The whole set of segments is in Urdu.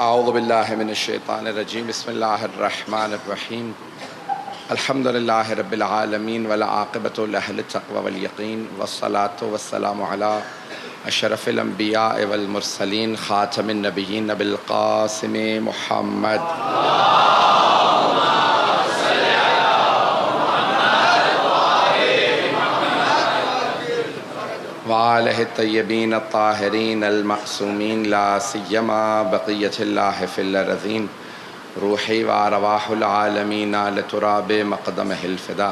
اعوذ باللہ من الشیطان الرجیم بسم اللہ الرحمن الرحیم الحمد للہ رب العالمین والعاقبۃ لأہل التقوی والیقین والصلاة والسلام علی اشرف الانبیاء والمرسلین خاتم النبیین ابی القاسم محمد وآلہ الطیبین الطاہرین المعصومین لا سیما بقیۃ اللہ فی الارضین روحی وارواح العالمین لتراب مقدمہ الفدا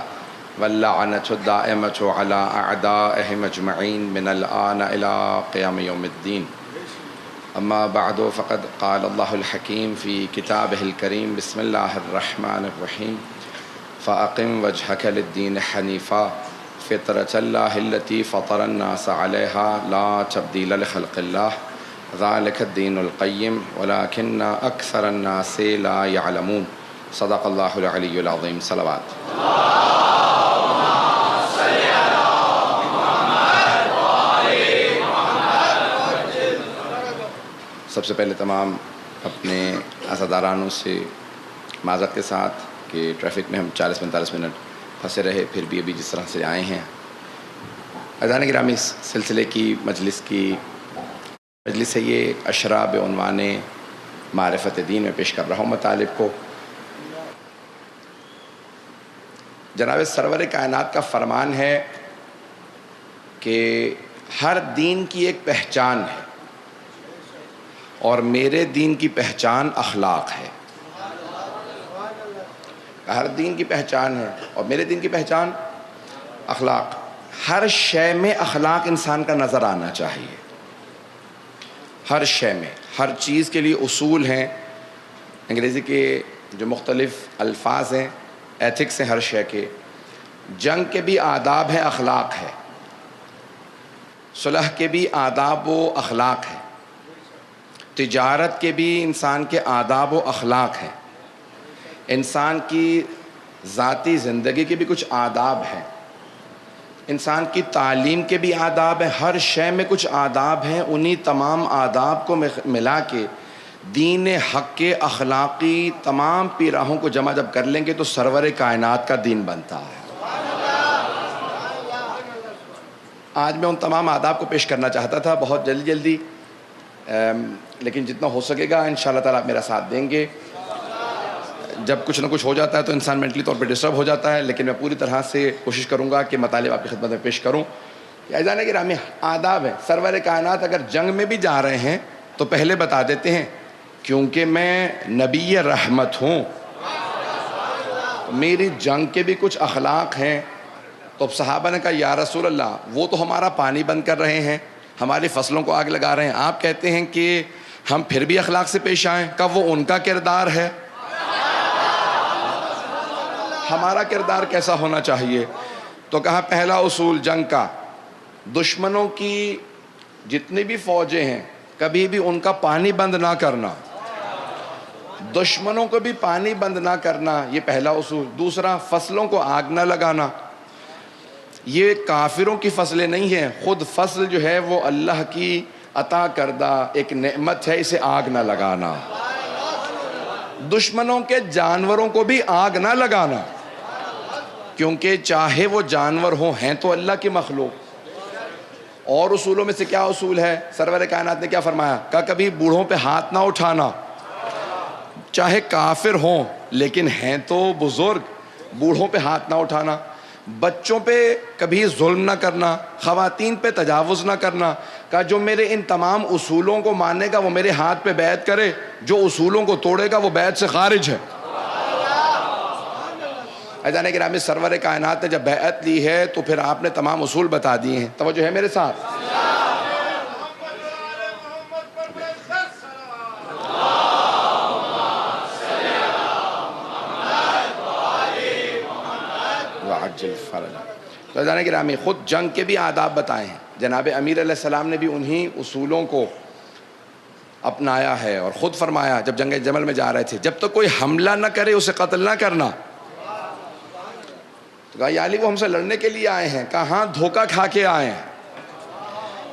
واللعنۃ الدائمۃ علی اعدائہم اجمعین من الآن الی قیام یوم الدین اما بعد فقد قال اللہ الحکیم فی کتابہ الکریم بسم اللہ الرحمن الرحیم فاقم وجہک للدین حنیفا فطرۃ اللہ التی فطر الناس علیہا لا تبدیل لخلق اللہ ذالک الدین القیم ولکن اکثر الناس لا یعلمون صدق اللہ العلی العظیم صلوات سب سے پہلے تمام اپنے عزادارانوں سے معذرت کے ساتھ کہ ٹریفک میں ہم 40-45 منٹ پھنسے رہے، پھر بھی ابھی جس طرح سے آئے ہیں عزیزان گرامی، اس سلسلے کی مجلس ہے یہ اشرا بعنوان معرفت دین میں پیش کر رہا ہوں مطالب کو۔ جناب سرور کائنات کا فرمان ہے کہ ہر دین کی ایک پہچان ہے اور میرے دین کی پہچان اخلاق ہے۔ ہر دین کی پہچان ہے اور میرے دین کی پہچان اخلاق۔ ہر شے میں اخلاق انسان کا نظر آنا چاہیے، ہر شے میں، ہر چیز کے لیے اصول ہیں۔ انگریزی کے جو مختلف الفاظ ہیں، ایتھکس ہیں ہر شے کے۔ جنگ کے بھی آداب ہے، اخلاق ہے۔ صلح کے بھی آداب و اخلاق ہے۔ تجارت کے بھی انسان کے آداب و اخلاق ہیں۔ انسان کی ذاتی زندگی کے بھی کچھ آداب ہیں۔ انسان کی تعلیم کے بھی آداب ہیں۔ ہر شے میں کچھ آداب ہیں۔ انہی تمام آداب کو ملا کے دین حق کے اخلاقی تمام پیراہوں کو جمع جب کر لیں گے تو سرور کائنات کا دین بنتا ہے۔ آج میں ان تمام آداب کو پیش کرنا چاہتا تھا بہت جلدی لیکن جتنا ہو سکے گا انشاءاللہ تعالیٰ آپ میرا ساتھ دیں گے۔ جب کچھ نہ کچھ ہو جاتا ہے تو انسان مینٹلی طور پہ ڈسٹرب ہو جاتا ہے، لیکن میں پوری طرح سے کوشش کروں گا کہ مطالب آپ کی خدمت میں پیش کروں۔ عزیزان گرامی، آداب ہیں۔ سرور کائنات اگر جنگ میں بھی جا رہے ہیں تو پہلے بتا دیتے ہیں کیونکہ میں نبی رحمت ہوں، میری جنگ کے بھی کچھ اخلاق ہیں۔ تو اب صحابہ نے کہا یا رسول اللہ، وہ تو ہمارا پانی بند کر رہے ہیں، ہماری فصلوں کو آگ لگا رہے ہیں، آپ کہتے ہیں کہ ہم پھر بھی اخلاق سے پیش آئیں؟ کب وہ ان کا کردار ہے، ہمارا کردار کیسا ہونا چاہیے؟ تو کہا پہلا اصول جنگ کا، دشمنوں کی جتنی بھی فوجیں ہیں کبھی بھی ان کا پانی بند نہ کرنا، دشمنوں کو بھی پانی بند نہ کرنا، یہ پہلا اصول۔ دوسرا، فصلوں کو آگ نہ لگانا۔ یہ کافروں کی فصلیں نہیں ہیں، خود فصل جو ہے وہ اللہ کی عطا کردہ ایک نعمت ہے، اسے آگ نہ لگانا۔ دشمنوں کے جانوروں کو بھی آگ نہ لگانا، کیونکہ چاہے وہ جانور ہوں، ہیں تو اللہ کی مخلوق۔ اور اصولوں میں سے کیا اصول ہے؟ سرور کائنات نے کیا فرمایا؟ کہ کبھی بوڑھوں پہ ہاتھ نہ اٹھانا، چاہے کافر ہوں لیکن ہیں تو بزرگ، بوڑھوں پہ ہاتھ نہ اٹھانا۔ بچوں پہ کبھی ظلم نہ کرنا، خواتین پہ تجاوز نہ کرنا۔ کہ جو میرے ان تمام اصولوں کو مانے گا وہ میرے ہاتھ پہ بیعت کرے، جو اصولوں کو توڑے گا وہ بیعت سے خارج ہے۔ عزیزان گرامی، سرور کائنات نے جب بیعت لی ہے تو پھر آپ نے تمام اصول بتا دیے ہیں۔ توجہ ہے میرے ساتھ؟ تو عزیزان گرامی، خود جنگ کے بھی آداب بتائے ہیں۔ جناب امیر علیہ السلام نے بھی انہی اصولوں کو اپنایا ہے اور خود فرمایا جب جنگ جمل میں جا رہے تھے، جب تک کوئی حملہ نہ کرے اسے قتل نہ کرنا۔ تو کہا یا علی، وہ ہم سے لڑنے کے لیے آئے ہیں؟ کہا ہاں، دھوکہ کھا کے آئے ہیں۔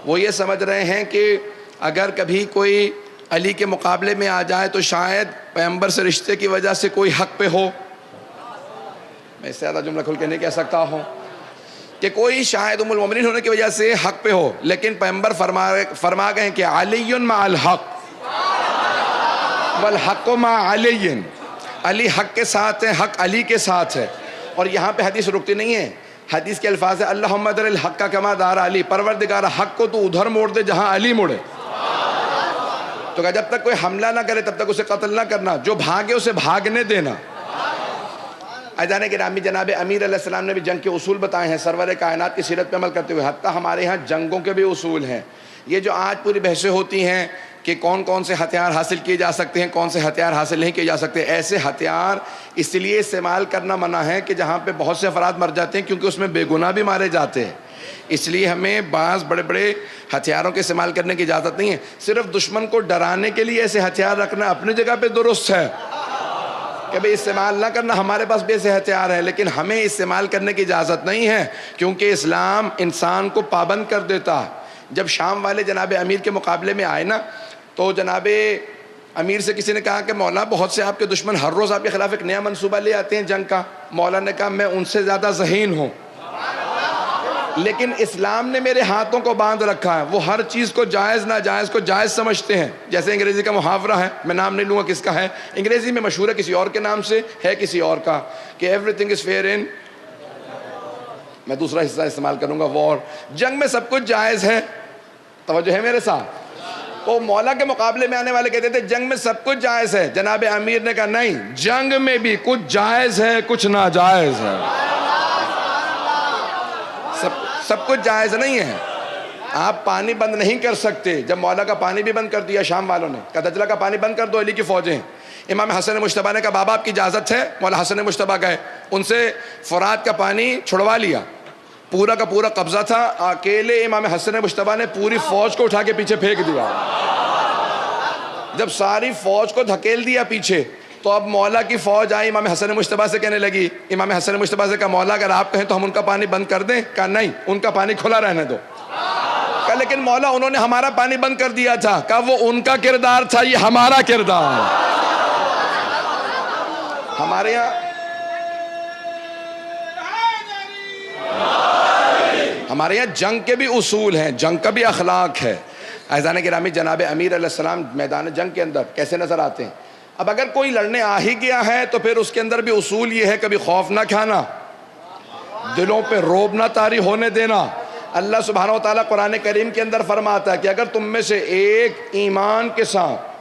وہ یہ سمجھ رہے ہیں کہ اگر کبھی کوئی علی کے مقابلے میں آ جائے تو شاید پیغمبر سے رشتے کی وجہ سے کوئی حق پہ ہو. میں اس سے زیادہ جملہ کھل کے نہیں کہہ سکتا ہوں کہ کوئی شاید ام المومنین ہونے کی وجہ سے حق پہ ہو، لیکن پیغمبر فرما گئے ہیں کہ علی مع الحق والحق مع علی، علی حق کے ساتھ ہے، حق علی کے ساتھ ہے. اور یہاں پہ حدیث رکتی نہیں ہے، حدیث کے الفاظ ہے اللہم در الحق کما دار علی، پروردگار حق کو تو ادھر موڑ دے جہاں علی موڑے. تو کہا جب تک کوئی حملہ نہ کرے تب تک اسے قتل نہ کرنا، جو بھاگے اسے بھاگنے دینا. عزیزان گرامی، جناب امیر علیہ السلام نے بھی جنگ کے اصول بتائے ہیں سرور کائنات کی سیرت پہ عمل کرتے ہوئے. حتیٰ ہمارے ہاں جنگوں کے بھی اصول ہیں. یہ جو آج پوری بحثیں ہوتی ہیں کہ کون کون سے ہتھیار حاصل کیے جا سکتے ہیں، کون سے ہتھیار حاصل نہیں کیے جا سکتے، ایسے ہتھیار اس لیے استعمال کرنا منع ہے کہ جہاں پہ بہت سے افراد مر جاتے ہیں، کیونکہ اس میں بے گناہ بھی مارے جاتے ہیں. اس لیے ہمیں بعض بڑے بڑے ہتھیاروں کے استعمال کرنے کی اجازت نہیں ہے. صرف دشمن کو ڈرانے کے لیے ایسے ہتھیار رکھنا اپنی جگہ پہ درست ہے کہ بھئی استعمال نہ کرنا، ہمارے پاس بھی ایسے ہتھیار ہیں، لیکن ہمیں استعمال کرنے کی اجازت نہیں ہے، کیونکہ اسلام انسان کو پابند کر دیتا ہے. جب شام والے جناب امیر کے مقابلے میں آئے نا، تو جناب امیر سے کسی نے کہا کہ مولا بہت سے آپ کے دشمن ہر روز آپ کے خلاف ایک نیا منصوبہ لے آتے ہیں جنگ کا. مولا نے کہا میں ان سے زیادہ ذہین ہوں، لیکن اسلام نے میرے ہاتھوں کو باندھ رکھا ہے. وہ ہر چیز کو جائز ناجائز کو جائز سمجھتے ہیں. جیسے انگریزی کا محاورہ ہے، میں نام نہیں لوں گا کس کا ہے، انگریزی میں مشہور ہے، کسی اور کے نام سے ہے کسی اور کا، کہ ایوری تھنگ از فیئر ان، میں دوسرا حصہ استعمال کروں گا، وار. جنگ میں سب کچھ جائز ہے. توجہ ہے میرے ساتھ؟ تو مولا کے مقابلے میں آنے والے کہتے تھے جنگ میں سب کچھ جائز ہے. جناب امیر نے کہا نہیں، جنگ میں بھی کچھ جائز ہے کچھ ناجائز ہے، سب کچھ جائز نہیں ہے. آپ پانی بند نہیں کر سکتے. جب مولا کا پانی بھی بند کر دیا شام والوں نے، کہا دجلہ کا پانی بند کر دو، علی کی فوجیں. امام حسن مجتبیٰ نے کہا بابا آپ کی اجازت ہے؟ مولا حسن مجتبیٰ گئے، ان سے فرات کا پانی چھڑوا لیا. پورا کا پورا قبضہ تھا. اکیلے امام حسن مجتبیٰ نے پوری فوج کو اٹھا کے پیچھے پھینک دیا. جب ساری فوج کو دھکیل دیا پیچھے، تو اب مولا کی فوج آئی، امام حسن مجتبیٰ سے کہنے لگی. امام حسن مجتبیٰ سے کہا مولا اگر آپ کہیں تو ہم ان کا پانی بند کر دیں؟ کہا نہیں، ان کا پانی کھلا رہنے دو. کہا لیکن مولا انہوں نے ہمارا پانی بند کر دیا تھا. کہا وہ ان کا کردار تھا، یہ ہمارا کردار. ہمارے یہاں جنگ کے بھی اصول ہیں، جنگ کا بھی اخلاق ہے. اعزان گرامی، جناب امیر علیہ السلام میدان جنگ کے اندر کیسے نظر آتے ہیں؟ اب اگر کوئی لڑنے آ ہی گیا ہے تو پھر اس کے اندر بھی اصول یہ ہے، کبھی خوف نہ کھانا، دلوں پہ رعب نہ طاری ہونے دینا. اللہ سبحانہ و تعالیٰ قرآن کریم کے اندر فرماتا ہے کہ اگر تم میں سے ایک ایمان کے ساتھ،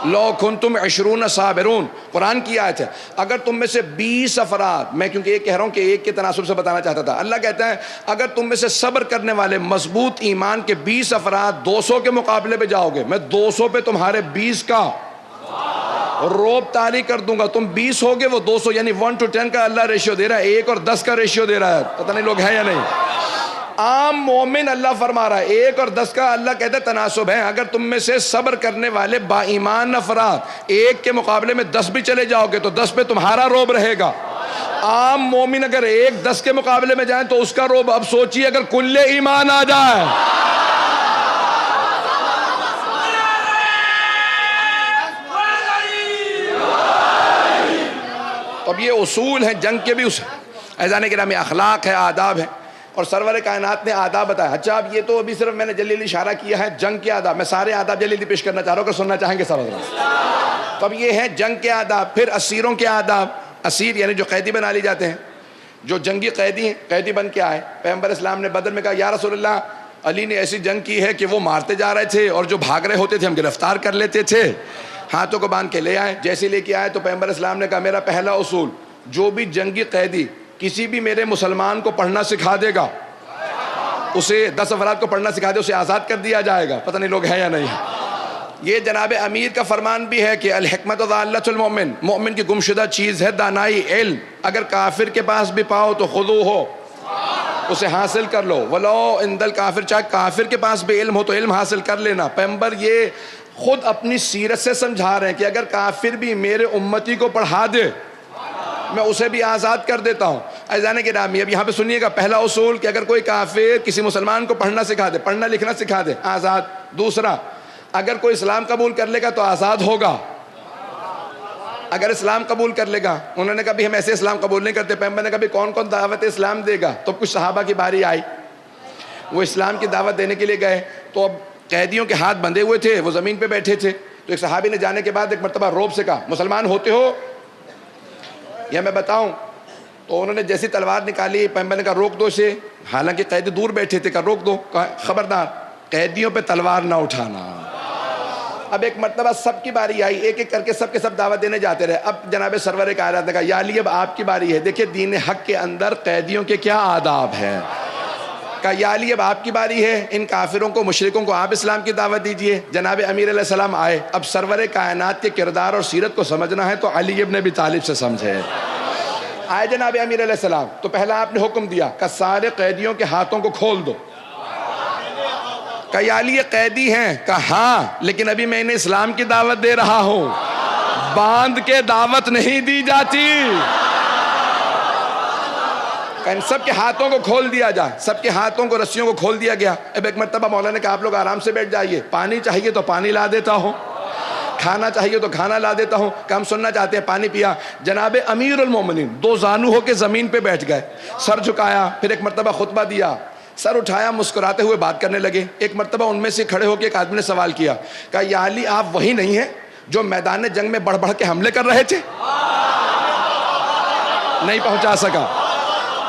لو کنتم 20 صابرون، قرآن کی آیت ہے، اگر تم میں سے 20 افراد، میں کیونکہ یہ کہہ رہا ہوں کہ ایک کے تناسب سے بتانا چاہتا تھا، اللہ کہتا ہے اگر تم میں سے صبر کرنے والے مضبوط ایمان کے 20 افراد 200 کے مقابلے پہ جاؤ گے، میں 200 پہ تمہارے 20 کا روب طاری کر دوں گا. تم 20 ہوگے، وہ 200، یعنی 1 to 10 کا اللہ ریشیو دے رہا ہے، 1 اور 10 کا ریشیو دے رہا ہے. پتہ نہیں لوگ ہیں یا نہیں. عام مومن اللہ فرما رہا ہے 1 اور 10 کا اللہ کہتا ہے تناسب ہے. اگر تم میں سے صبر کرنے والے با ایمان افراد 1 کے مقابلے میں 10 بھی چلے جاؤ گے تو 10 پہ تمہارا روب رہے گا. عام مومن اگر 1 10 کے مقابلے میں جائیں تو اس کا روب، اب سوچیے اگر کل ایمان آ جائے. اب یہ اصول ہیں جنگ کے بھی. اعزان گرامی، اخلاق ہے، آداب ہے، اور سرور کائنات نے آداب بتایا. اچھا اب یہ تو ابھی صرف میں نے جلیلی اشارہ کیا ہے جنگ کے آداب. میں سارے آداب جلیلی پیش کرنا چاہ رہا ہوں، اگر سننا چاہیں گے سر. تو اب یہ ہیں جنگ کے آداب. پھر اسیروں کے آداب. اسیر یعنی جو قیدی بنا لی جاتے ہیں، جو جنگی قیدی ہیں، قیدی بن کے آئے. پیغمبر اسلام نے بدر میں کہا یا رسول اللہ، علی نے ایسی جنگ کی ہے کہ وہ مارتے جا رہے تھے اور جو بھاگ رہے ہوتے تھے ہم گرفتار کر لیتے تھے. ہاتھوں کو باندھ کے لے آئے. جیسے لے کے آئے تو پیغمبر اسلام نے کہا میرا پہلا اصول، جو بھی جنگی قیدی کسی بھی میرے مسلمان کو پڑھنا سکھا دے گا، اسے 10 افراد کو پڑھنا سکھا دے، اسے آزاد کر دیا جائے گا. پتہ نہیں لوگ ہیں یا نہیں. یہ جناب امیر کا فرمان بھی ہے کہ الحکمت ضالۃ المؤمن، مومن کی گمشدہ چیز ہے دانائی، علم. اگر کافر کے پاس بھی پاؤ تو خذو ہو، اسے حاصل کر لو. ولو عند الکافر، چاہے کافر کے پاس بھی علم ہو تو علم حاصل کر لینا. پیغمبر یہ خود اپنی سیرت سے سمجھا رہے ہیں کہ اگر کافر بھی میرے امتی کو پڑھا دے میں اسے بھی آزاد کر دیتا ہوں. اذان گرامی، اب یہاں پہ سنیے گا پہلا اصول کہ اگر کوئی کافر کسی مسلمان کو پڑھنا سکھا دے، پڑھنا لکھنا سکھا دے، آزاد. دوسرا، اگر کوئی اسلام قبول کر لے گا تو آزاد ہوگا. اگر اسلام قبول کر لے گا. انہوں نے کہا بھی ہم ایسے اسلام قبول نہیں کرتے. پیغمبر نے کہا بھی کون کون دعوت اسلام دے گا؟ تو کچھ صحابہ کی باری آئی, وہ اسلام کی دعوت دینے کے لیے گئے. تو اب قیدیوں کے ہاتھ بندھے ہوئے تھے, وہ زمین پہ بیٹھے تھے. تو ایک صحابی نے جانے کے بعد ایک مرتبہ روب سے کہا مسلمان ہوتے ہو یا میں بتاؤں؟ تو انہوں نے جیسی تلوار نکالی, پیغمبر نے کہا روک دو اسے. حالانکہ قیدی دور بیٹھے تھے, کہا روک دو. کہا خبردار قیدیوں پہ تلوار نہ اٹھانا. اب ایک مرتبہ سب کی باری آئی, ایک ایک کر کے سب دعوت دینے جاتے رہے. اب جناب سرور کائنات نے کہا یا علی اب آپ کی باری ہے. دیکھیں دین حق کے اندر قیدیوں کے کیا آداب ہیں. کہا یا علی اب آپ کی باری ہے, ان کافروں کو مشرکوں کو آپ اسلام کی دعوت دیجئے. جناب امیر علیہ السلام آئے. اب سرور کائنات کے کردار اور سیرت کو سمجھنا ہے تو علی ابن ابی طالب سے سمجھے. آئے جناب امیر علیہ السلام, تو پہلا آپ نے حکم دیا کہ سارے قیدیوں کے ہاتھوں کو کھول دو. کہا یا علی یہ قیدی ہیں؟ کہا ہاں, لیکن ابھی میں انہیں اسلام کی دعوت دے رہا ہوں, باندھ کے دعوت نہیں دی جاتی. کہ ان سب کے ہاتھوں کو کھول دیا جائے. سب کے ہاتھوں کو رسیوں کو کھول دیا گیا. اب ایک مرتبہ مولا نے کہا آپ لوگ آرام سے بیٹھ جائیے, پانی چاہیے تو پانی لا دیتا ہوں, کھانا چاہیے تو کھانا لا دیتا ہوں. کہ ہم سننا چاہتے ہیں. پانی پیا. جناب امیر المومنین دو زانو ہو کے زمین پہ بیٹھ گئے, سر جھکایا, پھر ایک مرتبہ خطبہ دیا, سر اٹھایا, مسکراتے ہوئے بات کرنے لگے. ایک مرتبہ ان میں سے کھڑے ہو کے ایک آدمی نے سوال کیا, کہا یا علی آپ وہی نہیں ہیں جو میدان جنگ میں بڑھ بڑھ کے حملے کر رہے تھے؟ نہیں پہنچا سکا.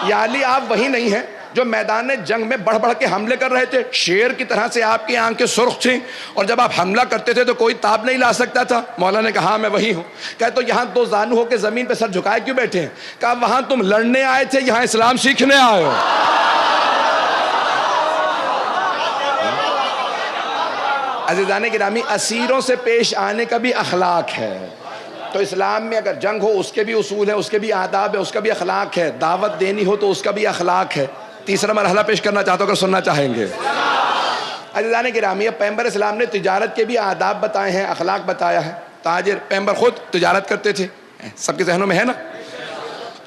یا علی آپ وہی نہیں ہیں جو میدان جنگ میں بڑھ بڑھ کے حملے کر رہے تھے؟ شیر کی طرح سے آپ کی آنکھیں سرخ تھیں, اور جب آپ حملہ کرتے تھے تو کوئی تاب نہیں لا سکتا تھا. مولا نے کہا ہاں میں وہی ہوں. کہا تو یہاں دو زانو ہو کے زمین پہ سر جھکائے کیوں بیٹھے ہیں؟ کہا وہاں تم لڑنے آئے تھے, یہاں اسلام سیکھنے آئے ہو. عزیزان گرامی, اسیروں سے پیش آنے کا بھی اخلاق ہے. تو اسلام میں اگر جنگ ہو اس کے بھی اصول ہیں, اس کے بھی آداب ہیں, اس کا بھی اخلاق ہے. دعوت دینی ہو تو اس کا بھی اخلاق ہے. تیسرا مرحلہ پیش کرنا چاہتا ہوں اگر سننا چاہیں گے. عزیزان گرامی, اب پیغمبر اسلام نے تجارت کے بھی آداب بتائے ہیں, اخلاق بتایا ہے. تاجر پیغمبر خود تجارت کرتے تھے, سب کے ذہنوں میں ہے نا.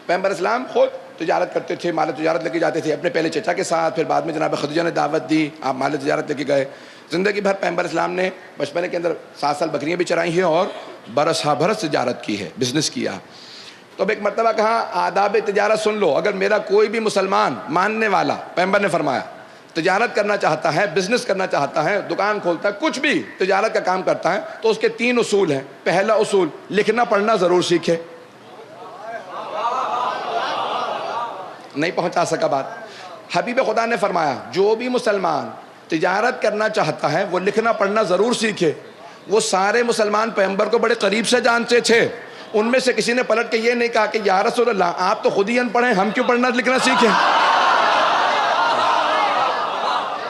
پیغمبر اسلام خود تجارت کرتے تھے, مال تجارت لے کے جاتے تھے اپنے پہلے چچا کے ساتھ. پھر بعد میں جناب خدیجہ نے دعوت دی, آپ مال تجارت لے کے گئے. زندگی بھر پیغمبر اسلام نے بچپنے کے اندر 7 سال بکریاں بھی چرائی ہیں اور برس ہا برس تجارت کی ہے, بزنس کیا. تو اب ایک مرتبہ کہا آداب تجارت سن لو. اگر میرا کوئی بھی مسلمان ماننے والا, پیغمبر نے فرمایا, تجارت کرنا چاہتا ہے, بزنس کرنا چاہتا ہے, دکان کھولتا ہے, کچھ بھی تجارت کا کام کرتا ہے, تو اس کے 3 اصول ہیں. پہلا اصول, لکھنا پڑھنا ضرور سیکھے. نہیں پہنچا سکا بات. حبیب خدا نے فرمایا جو بھی مسلمان تجارت کرنا چاہتا ہے وہ لکھنا پڑھنا ضرور سیکھے. وہ سارے مسلمان پیغمبر کو بڑے قریب سے جانتے تھے. ان میں سے کسی نے پلٹ کے یہ نہیں کہا کہ یا رسول اللہ آپ تو خود ہی ان پڑھ ہیں, ہم کیوں پڑھنا لکھنا سیکھیں.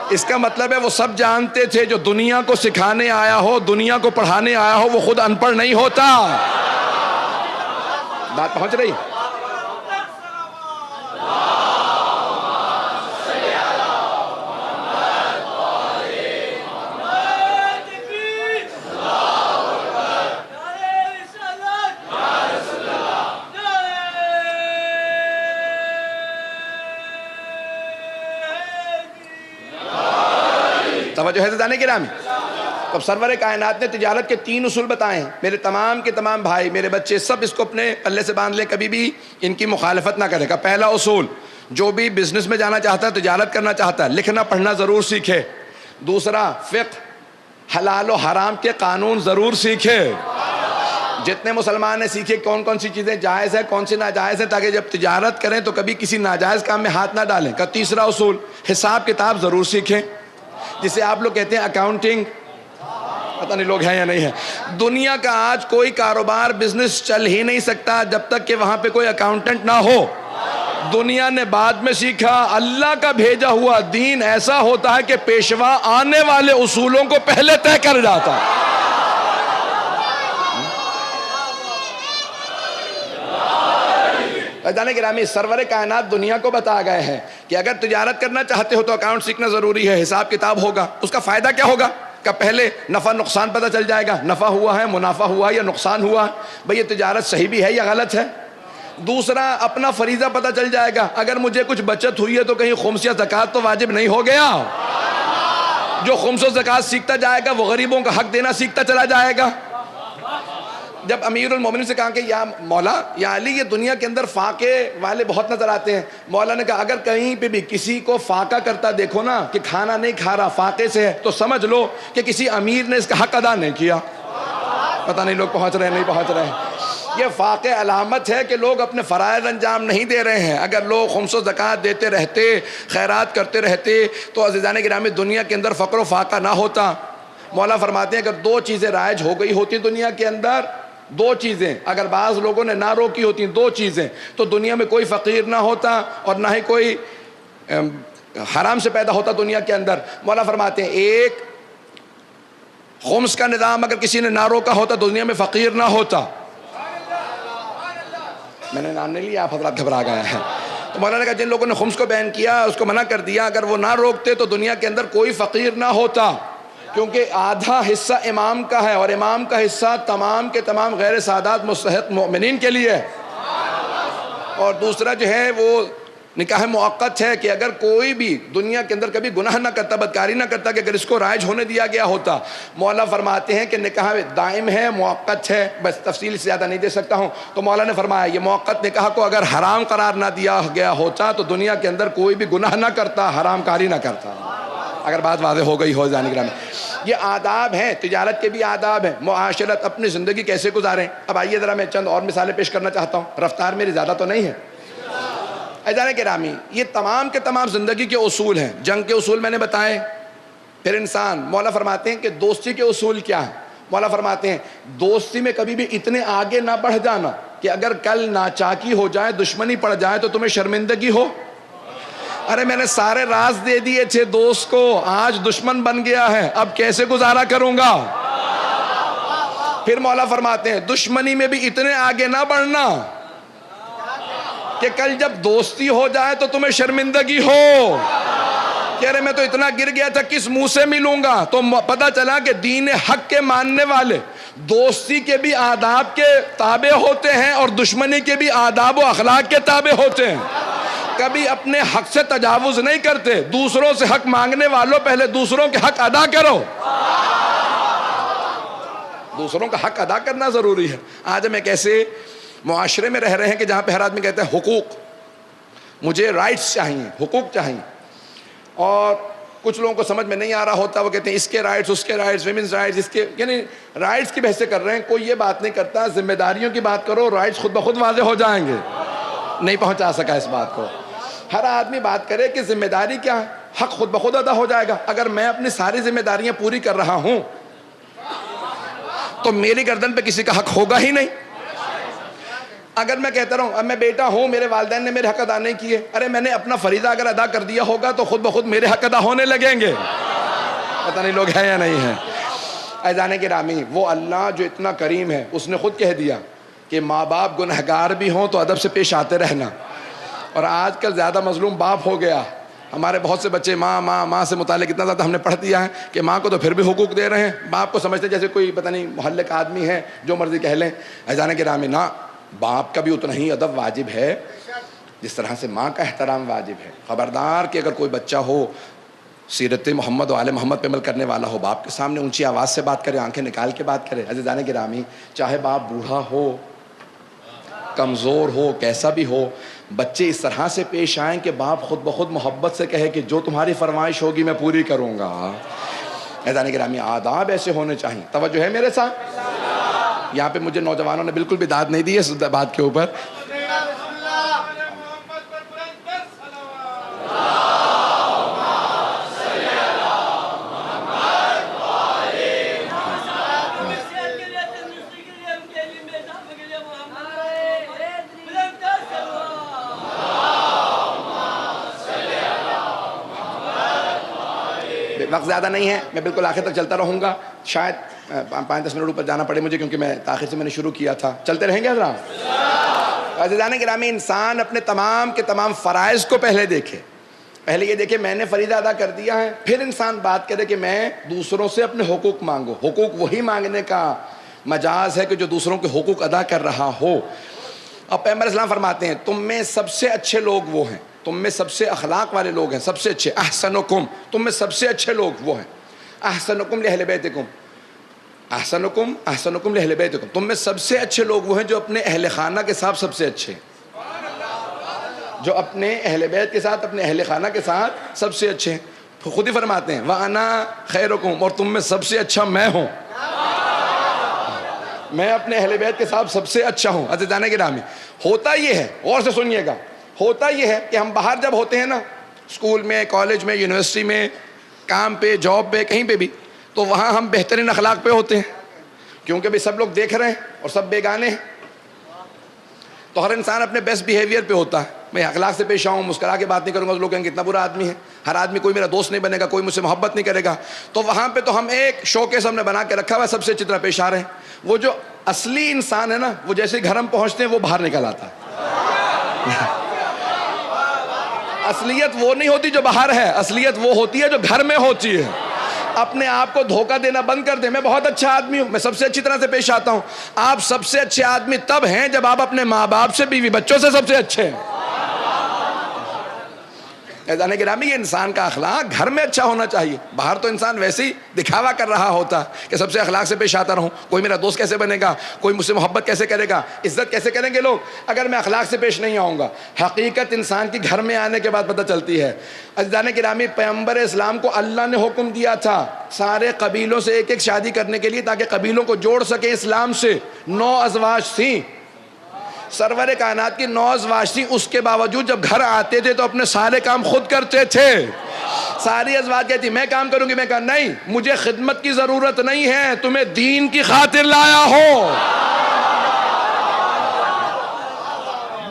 اس کا مطلب ہے وہ سب جانتے تھے جو دنیا کو سکھانے آیا ہو, دنیا کو پڑھانے آیا ہو, وہ خود ان پڑھ نہیں ہوتا. بات پہنچ رہی؟ توجہ ہے عزیزان گرامی. تو اب سرور کائنات نے تجارت کے 3 اصول بتائے ہیں. میرے تمام کے تمام بھائی, میرے بچے سب اس کو اپنے پلے سے باندھ لیں, کبھی بھی ان کی مخالفت نہ کرے گا. پہلا اصول, جو بھی بزنس میں جانا چاہتا ہے, تجارت کرنا چاہتا ہے, لکھنا پڑھنا ضرور سیکھے. دوسرا, فقہ حلال و حرام کے قانون ضرور سیکھے. جتنے مسلمان نے سیکھے کون کون سی چیزیں جائز ہیں, کون سی ناجائز ہیں, تاکہ جب تجارت کریں تو کبھی کسی ناجائز کام میں ہاتھ نہ ڈالیں. کا تیسرا اصول, حساب کتاب ضرور سیکھیں, جسے آپ لوگ کہتے ہیں اکاؤنٹنگ. پتہ نہیں لوگ ہیں یا نہیں ہیں. دنیا کا آج کوئی کاروبار بزنس چل ہی نہیں سکتا جب تک کہ وہاں پہ کوئی اکاؤنٹنٹ نہ ہو. دنیا نے بعد میں سیکھا. اللہ کا بھیجا ہوا دین ایسا ہوتا ہے کہ پیشوا آنے والے اصولوں کو پہلے طے کر جاتا ہے. جانے گرامی, سرور کائنات دنیا کو بتا گئے ہیں کہ اگر تجارت کرنا چاہتے ہو تو اکاؤنٹ سیکھنا ضروری ہے, حساب کتاب ہوگا. اس کا فائدہ کیا ہوگا؟ کہ پہلے نفع نقصان پتہ چل جائے گا, نفع ہوا ہے, منافع ہوا ہے یا نقصان ہوا ہے, بھئی یہ تجارت صحیح بھی ہے یا غلط ہے. دوسرا, اپنا فریضہ پتہ چل جائے گا, اگر مجھے کچھ بچت ہوئی ہے تو کہیں خمس یا زکوٰۃ تو واجب نہیں ہو گیا. جو خمس و زکات سیکھتا جائے گا وہ غریبوں کا حق دینا سیکھتا چلا جائے گا. جب امیر المومنین سے کہا کہ یا مولا یا علی یہ دنیا کے اندر فاقے والے بہت نظر آتے ہیں, مولا نے کہا اگر کہیں پہ بھی کسی کو فاقہ کرتا دیکھو نا کہ کھانا نہیں کھا رہا فاقے سے ہے, تو سمجھ لو کہ کسی امیر نے اس کا حق ادا نہیں کیا. پتہ نہیں لوگ پہنچ رہے ہیں نہیں پہنچ رہے ہیں. یہ فاقے علامت ہے کہ لوگ اپنے فرائض انجام نہیں دے رہے ہیں. اگر لوگ خمس و زکات دیتے رہتے, خیرات کرتے رہتے, تو عزیزان گرامی دنیا کے اندر فقر و فاقہ نہ ہوتا. مولا فرماتے ہیں اگر دو چیزیں رائج ہو گئی ہوتی دنیا کے اندر, دو چیزیں اگر بعض لوگوں نے نہ روکی ہوتی, دو چیزیں, تو دنیا میں کوئی فقیر نہ ہوتا اور نہ ہی کوئی حرام سے پیدا ہوتا دنیا کے اندر. مولا فرماتے ہیں ایک خمس کا نظام اگر کسی نے نہ روکا ہوتا دنیا میں فقیر نہ ہوتا. میں نے نام نہیں لیا, آپ حضرات گھبرا گئے ہیں. تو مولانا نے کہا جن لوگوں نے خمس کو بین کیا, اس کو منع کر دیا, اگر وہ نہ روکتے تو دنیا کے اندر کوئی فقیر نہ ہوتا, کیونکہ آدھا حصہ امام کا ہے اور امام کا حصہ تمام کے تمام غیر سادات مستحق مومنین کے لیے. اور دوسرا جو ہے وہ نکاح موقت ہے کہ اگر کوئی بھی دنیا کے اندر کبھی گناہ نہ کرتا, بدکاری نہ کرتا, کہ اگر اس کو رائج ہونے دیا گیا ہوتا. مولا فرماتے ہیں کہ نکاح دائم ہے, موقت ہے, بس تفصیل سے زیادہ نہیں دے سکتا ہوں. تو مولا نے فرمایا یہ موقت نکاح کو اگر حرام قرار نہ دیا گیا ہوتا تو دنیا کے اندر کوئی بھی گناہ نہ کرتا, حرام کاری نہ کرتا. اگر بات واضح ہو گئی ہو جانے گرام. یہ آداب ہیں, تجارت کے بھی آداب ہیں, معاشرت اپنی زندگی کیسے گزاریں. اب آئیے ذرا میں چند اور مثالیں پیش کرنا چاہتا ہوں, رفتار میری زیادہ تو نہیں ہے. عزیزان گرامی یہ تمام کے تمام زندگی کے اصول ہیں. جنگ کے اصول میں نے بتائے. پھر انسان, مولا فرماتے ہیں کہ دوستی کے اصول کیا ہیں. مولا فرماتے ہیں دوستی میں کبھی بھی اتنے آگے نہ بڑھ جانا کہ اگر کل ناچاکی ہو جائے, دشمنی پڑ جائے تو تمہیں شرمندگی ہو. ارے میں نے سارے راز دے دیے تھے دوست کو, آج دشمن بن گیا ہے, اب کیسے گزارا کروں گا. پھر مولا فرماتے ہیں دشمنی میں بھی اتنے آگے نہ بڑھنا کہ کل جب دوستی ہو جائے تو تمہیں شرمندگی ہو کہ ارے میں تو اتنا گر گیا تھا کس منہ سے ملوں گا. تو پتہ چلا کہ دین حق کے ماننے والے دوستی کے بھی آداب کے تابع ہوتے ہیں اور دشمنی کے بھی آداب و اخلاق کے تابع ہوتے ہیں. کبھی اپنے حق سے تجاوز نہیں کرتے. دوسروں سے حق مانگنے والوں پہلے دوسروں کے حق ادا کرو. دوسروں کا حق ادا کرنا ضروری ہے. آج ہم ایک ایسے معاشرے میں رہ رہے ہیں کہ جہاں پہ ہر آدمی کہتا ہے حقوق, مجھے رائٹس چاہیے, حقوق چاہیے. اور کچھ لوگوں کو سمجھ میں نہیں آ رہا ہوتا, وہ کہتے ہیں اس کے رائٹس, اس کے رائٹس, ویمنز رائٹس, اس کے یعنی رائٹس کی بحث کر رہے ہیں. کوئی یہ بات نہیں کرتا ذمہ داریوں کی بات کرو, رائٹس خود بخود واضح ہو جائیں گے. نہیں پہنچا سکا اس بات کو. ہر آدمی بات کرے کہ ذمہ داری کیا ہے, حق خود بخود ادا ہو جائے گا. اگر میں اپنی ساری ذمہ داریاں پوری کر رہا ہوں تو میری گردن پہ کسی کا حق ہوگا ہی نہیں. اگر میں کہتا رہوں اب میں بیٹا ہوں, میرے والدین نے میرے حق ادا نہیں کیے, ارے میں نے اپنا فریضہ اگر ادا کر دیا ہوگا تو خود بخود میرے حق ادا ہونے لگیں گے. پتہ نہیں لوگ ہیں یا نہیں ہیں. عزیزان گرامی وہ اللہ جو اتنا کریم ہے, اس نے خود کہہ دیا کہ ماں باپ گنہگار بھی ہوں تو ادب سے پیش آتے رہنا. اور آج کل زیادہ مظلوم باپ ہو گیا. ہمارے بہت سے بچے ماں ماں ماں سے متعلق اتنا زیادہ ہم نے پڑھ دیا ہے کہ ماں کو تو پھر بھی حقوق دے رہے ہیں, باپ کو سمجھتے جیسے کوئی پتہ نہیں محلے کا آدمی ہے, جو مرضی کہہ لیں. عزیزان گرامی نہ, باپ کا بھی اتنا ہی ادب واجب ہے جس طرح سے ماں کا احترام واجب ہے. خبردار کہ اگر کوئی بچہ ہو سیرت محمد و آل محمد پہ عمل کرنے والا ہو, باپ کے سامنے اونچی آواز سے بات کرے, آنکھیں نکال کے بات کرے. عزیزان گرامی چاہے باپ بوڑھا ہو, کمزور ہو, کیسا بھی ہو, بچے اس طرح سے پیش آئیں کہ باپ خود بخود محبت سے کہے کہ جو تمہاری فرمائش ہوگی میں پوری کروں گا. عزیزان گرامی آداب ایسے ہونے چاہیے. توجہ ہے میرے ساتھ. یہاں پہ مجھے نوجوانوں نے بالکل بھی داد نہیں دی ہے اس بات کے اوپر. وقت زیادہ نہیں ہے, میں بالکل آخر تک چلتا رہوں گا. شاید 5-10 منٹ اوپر جانا پڑے مجھے کیونکہ میں تاخیر سے میں نے شروع کیا تھا. چلتے رہیں گے حضرات. عزیزان گرامی انسان اپنے تمام کے تمام فرائض کو پہلے دیکھے. پہلے یہ دیکھے میں نے فریضہ ادا کر دیا ہے, پھر انسان بات کرے کہ میں دوسروں سے اپنے حقوق مانگو. حقوق وہی مانگنے کا مجاز ہے کہ جو دوسروں کے حقوق ادا کر رہا ہو. اب پیغمبر اسلام فرماتے ہیں تم میں سب سے اچھے لوگ وہ ہیں, تم میں سب سے اخلاق والے لوگ ہیں, سب سے اچھے. احسنکم, تم میں سب سے اچھے لوگ وہ ہیں احسنکم لأہل بیتکم، احسنکم احسنکم لأہل بیتکم، تم میں سب سے اچھے لوگ وہ ہیں جو اپنے اہل خانہ کے ساتھ سب سے اچھے ہیں، جو اپنے اہل بیت کے ساتھ اپنے اہل خانہ کے ساتھ سب سے اچھے ہیں۔ خود ہی فرماتے ہیں وَأَنَا خَيْرُكُمْ، اور تم میں سب سے اچھا میں ہوں، میں اپنے اہل بیت کے ساتھ سب سے اچھا ہوں۔ عزیزان گرامی، ہوتا یہ ہے، غور سے سنیے گا، ہوتا یہ ہے کہ ہم باہر جب ہوتے ہیں نا، اسکول میں، کالج میں، یونیورسٹی میں، کام پہ، جاب پہ، کہیں پہ بھی، تو وہاں ہم بہترین اخلاق پہ ہوتے ہیں، کیونکہ بھی سب لوگ دیکھ رہے ہیں اور سب بیگانے ہیں، تو ہر انسان اپنے بیسٹ بیہیویئر پہ ہوتا ہے۔ میں اخلاق سے پیش آؤں، مسکرا کے بات نہیں کروں گا تو لوگ کہیں گے کتنا برا آدمی ہے، ہر آدمی، کوئی میرا دوست نہیں بنے گا، کوئی مجھ سے محبت نہیں کرے گا۔ تو وہاں پہ تو ہم ایک شوکیس ہم نے بنا کے رکھا ہوا ہے، سب سے اچھی طرح پیش آ رہے ہیں۔ وہ جو اصلی انسان ہے نا، وہ جیسے گھر ہم پہنچتے ہیں وہ باہر نکل آتا ہے۔ اصلیت وہ نہیں ہوتی جو باہر ہے، اصلیت وہ ہوتی ہے جو گھر میں ہوتی ہے۔ اپنے آپ کو دھوکہ دینا بند کر دیں، میں بہت اچھا آدمی ہوں، میں سب سے اچھی طرح سے پیش آتا ہوں۔ آپ سب سے اچھے آدمی تب ہیں جب آپ اپنے ماں باپ سے، بیوی بچوں سے سب سے اچھے ہیں۔ عزیزان گرامی، یہ انسان کا اخلاق گھر میں اچھا ہونا چاہیے۔ باہر تو انسان ویسے ہی دکھاوا کر رہا ہوتا کہ سب سے اخلاق سے پیش آتا رہوں، کوئی میرا دوست کیسے بنے گا، کوئی مجھ سے محبت کیسے کرے گا، عزت کیسے کریں گے لوگ اگر میں اخلاق سے پیش نہیں آؤں گا۔ حقیقت انسان کی گھر میں آنے کے بعد پتہ چلتی ہے۔ عزیزان گرامی، پیغمبر اسلام کو اللہ نے حکم دیا تھا سارے قبیلوں سے ایک ایک شادی کرنے کے لیے تاکہ قبیلوں کو جوڑ سکے اسلام سے۔ 9 ازواج تھیں، سرور کائنات کی 9 ازواج تھیں، اس کے باوجود جب گھر آتے تھے تو اپنے سارے کام خود کرتے تھے۔ ساری ازواج کہتی میں کام کروں گی، میں کہا نہیں، مجھے خدمت کی ضرورت نہیں ہے، تمہیں دین کی خاطر لایا ہو،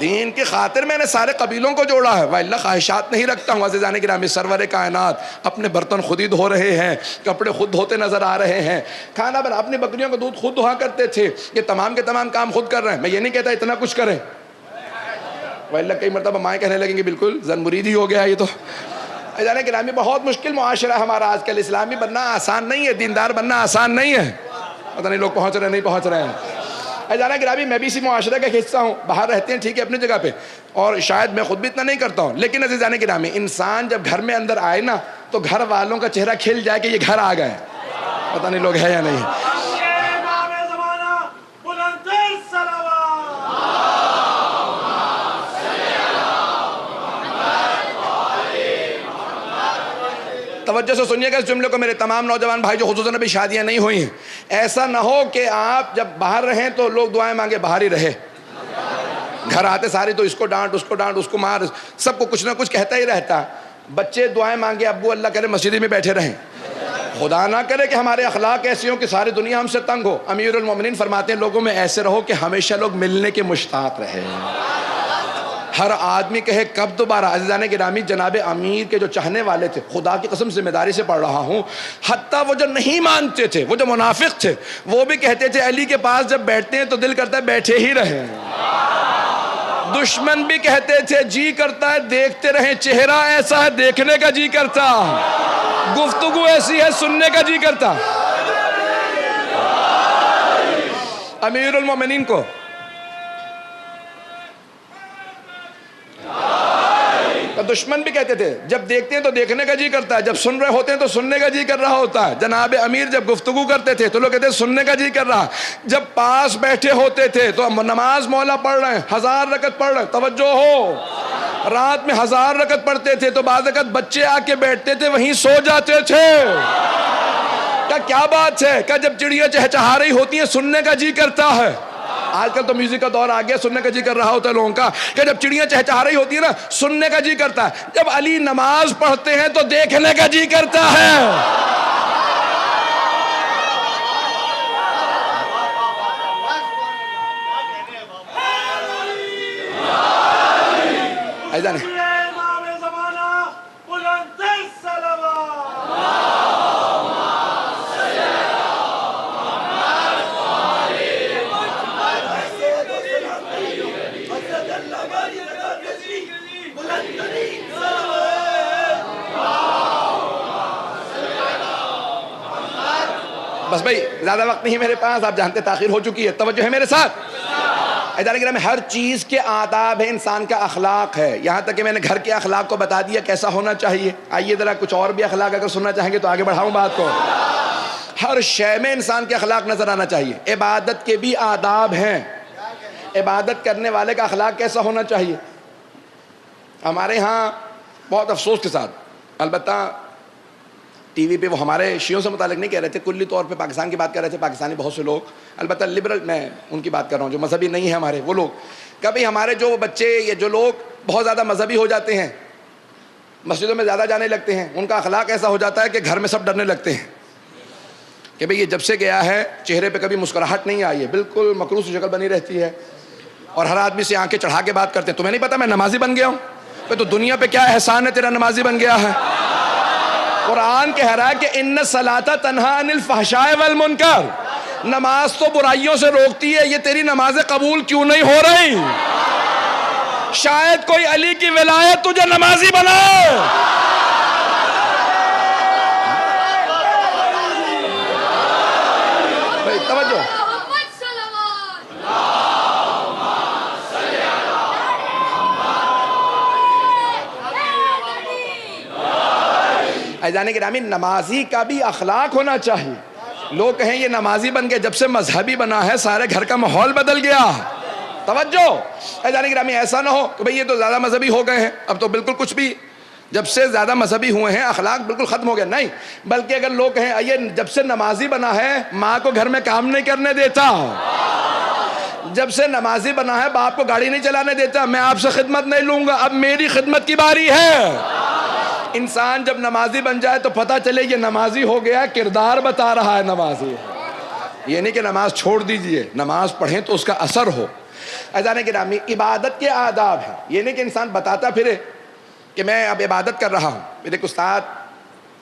دین کی خاطر میں نے سارے قبیلوں کو جوڑا ہے، وَإِلَّا خواہشات نہیں رکھتا ہوں۔ عزیزان گرامی، سرور کائنات اپنے برتن خود ہی دھو رہے ہیں، کپڑے خود دھوتے نظر آ رہے ہیں، کھانا بنا، اپنی بکریوں کا دودھ خود دھوا کرتے تھے، یہ تمام کے تمام کام خود کر رہے ہیں۔ میں یہ نہیں کہتا اتنا کچھ کریں، وَإِلَّا کئی مرتبہ مائیں کہنے لگیں گے بالکل زن مرید ہی ہو گیا یہ تو۔ عزیزان گرامی، بہت مشکل معاشرہ ہے ہمارا آج کل، اسلامی بننا آسان نہیں ہے، دیندار بننا آسان نہیں ہے۔ پتہ نہیں لوگ پہنچ رہے ہیں نہیں پہنچ رہے ہیں۔ عزیزان گرامی، میں بھی اسی معاشرے کا حصہ ہوں، باہر رہتے ہیں ٹھیک ہے اپنی جگہ پہ، اور شاید میں خود بھی اتنا نہیں کرتا ہوں، لیکن عزیزان گرامی، انسان جب گھر میں اندر آئے نا تو گھر والوں کا چہرہ کھل جائے کہ یہ گھر آ گئے۔ پتہ نہیں لوگ ہے یا نہیں ہے۔ توجہ سے سنیے گا اس جملے کو میرے تمام نوجوان بھائی جو خصوصاً ابھی شادیاں نہیں ہوئی ہیں، ایسا نہ ہو کہ آپ جب باہر رہیں تو لوگ دعائیں مانگے باہر ہی رہے، گھر آتے ساری تو اس کو ڈانٹ اس کو ڈانٹ اس کو مار، سب کو کچھ نہ کچھ کہتا ہی رہتا۔ بچے دعائیں مانگے ابو اللہ کرے مسجد میں بیٹھے رہیں، خدا نہ کرے کہ ہمارے اخلاق ایسی ہوں کہ ساری دنیا ہم سے تنگ ہو۔ امیر المومنین فرماتے ہیں لوگوں میں ایسے رہو کہ ہمیشہ لوگ ملنے کے مشتاق رہے، ہر آدمی کہے کب دوبارہ۔ عزیزان گرامی، جناب امیر کے جو چاہنے والے تھے، خدا کی قسم ذمہ داری سے پڑھ رہا ہوں، حتیٰ وہ جو نہیں مانتے تھے، وہ جو منافق تھے، وہ بھی کہتے تھے علی کے پاس جب بیٹھتے ہیں تو دل کرتا ہے بیٹھے ہی رہیں۔ دشمن بھی کہتے تھے جی کرتا ہے دیکھتے رہیں، چہرہ ایسا ہے دیکھنے کا جی کرتا، گفتگو ایسی ہے سننے کا جی کرتا۔ امیر المومنین کو دشمن بھی کہتے تھے جب دیکھتے ہیں تو دیکھنے کا جی کرتا ہے، جب سن رہے ہوتے ہیں تو سننے کا جی کر رہا ہوتا ہے۔ جناب امیر جب گفتگو کرتے تھے تو لوگ کہتے ہیں سننے کا جی کر رہا، جب پاس بیٹھے ہوتے تھے تو نماز مولا پڑھ رہے ہیں، 1000 رکعت پڑھ رہے ہیں، توجہ ہو، رات میں 1000 رکعت پڑھتے تھے تو بعض وقت بچے آ کے بیٹھتے تھے وہیں سو جاتے تھے۔ کیا بات ہے کہ جب چڑیاں چہچہا رہی ہوتی ہیں سننے کا جی کرتا ہے۔ آج کل تو میوزک کا دور آ گیا، سننے کا جی کر رہا ہوتا ہے لوگوں کا کہ جب چڑیاں چہچہا رہی ہوتی ہے نا سننے کا جی کرتا ہے، جب علی نماز پڑھتے ہیں تو دیکھنے کا جی کرتا ہے۔ ایسا نہیں بس بھائی زیادہ وقت نہیں میرے پاس، آپ جانتے تاخیر ہو چکی ہے، توجہ ہے میرے ساتھ۔ ادارے میں ہر چیز کے آداب ہے، انسان کا اخلاق ہے، یہاں تک کہ میں نے گھر کے اخلاق کو بتا دیا کیسا ہونا چاہیے۔ آئیے ذرا کچھ اور بھی اخلاق اگر سننا چاہیں گے تو آگے بڑھاؤں بات کو۔ ہر شے میں انسان کے اخلاق نظر آنا چاہیے۔ عبادت کے بھی آداب ہیں، عبادت کرنے والے کا اخلاق کیسا ہونا چاہیے۔ ہمارے ہاں بہت افسوس کے ساتھ، البتہ ٹی وی پہ وہ ہمارے شیعوں سے متعلق نہیں کہہ رہے تھے، کلی طور پہ پاکستان کی بات کر رہے تھے، پاکستانی بہت سے لوگ، البتہ لبرل میں ان کی بات کر رہا ہوں جو مذہبی نہیں ہیں ہمارے، وہ لوگ کبھی ہمارے جو بچے یا جو لوگ بہت زیادہ مذہبی ہو جاتے ہیں، مسجدوں میں زیادہ جانے لگتے ہیں، ان کا اخلاق ایسا ہو جاتا ہے کہ گھر میں سب ڈرنے لگتے ہیں کہ بھئی یہ جب سے گیا ہے چہرے پہ کبھی مسکراہٹ نہیں آئی ہے، بالکل مکروہ سی شکل بنی رہتی ہے، اور ہر آدمی سے آنکھیں چڑھا کے بات کرتے ہیں۔ تمہیں نہیں پتا میں نمازی بن گیا ہوں؟ تو دنیا پہ کیا احسان ہے تیرا نمازی بن گیا ہے؟ قرآن کہہ رہا ہے کہ ان الصلاۃ تنہی عن الفحشاء والمنکر، نماز تو برائیوں سے روکتی ہے، یہ تیری نمازیں قبول کیوں نہیں ہو رہی؟ شاید کوئی علی کی ولایت تجھے نمازی بنائے۔ توجہ، عزیزان گرامی، نمازی کا بھی اخلاق ہونا چاہیے۔ لوگ کہیں یہ نمازی بن کے جب سے مذہبی بنا ہے سارے گھر کا ماحول بدل گیا۔ توجہ عزیزان گرامی، ایسا نہ ہو کہ بھئی یہ تو زیادہ مذہبی ہو گئے ہیں، اب تو بالکل کچھ بھی، جب سے زیادہ مذہبی ہوئے ہیں اخلاق بالکل ختم ہو گیا، نہیں، بلکہ اگر لوگ کہیں یہ جب سے نمازی بنا ہے ماں کو گھر میں کام نہیں کرنے دیتا، جب سے نمازی بنا ہے باپ کو گاڑی نہیں چلانے دیتا، میں آپ سے خدمت نہیں لوں گا، اب میری خدمت کی باری ہے۔ انسان جب نمازی بن جائے تو پتہ چلے یہ نمازی ہو گیا، کردار بتا رہا ہے نمازی، یہ نہیں کہ نماز چھوڑ دیجئے، نماز پڑھیں تو اس کا اثر ہو۔ عزیزان گرامی، عبادت کے آداب ہیں، یہ نہیں کہ انسان بتاتا پھرے کہ میں اب عبادت کر رہا ہوں۔ میرے ایک استاد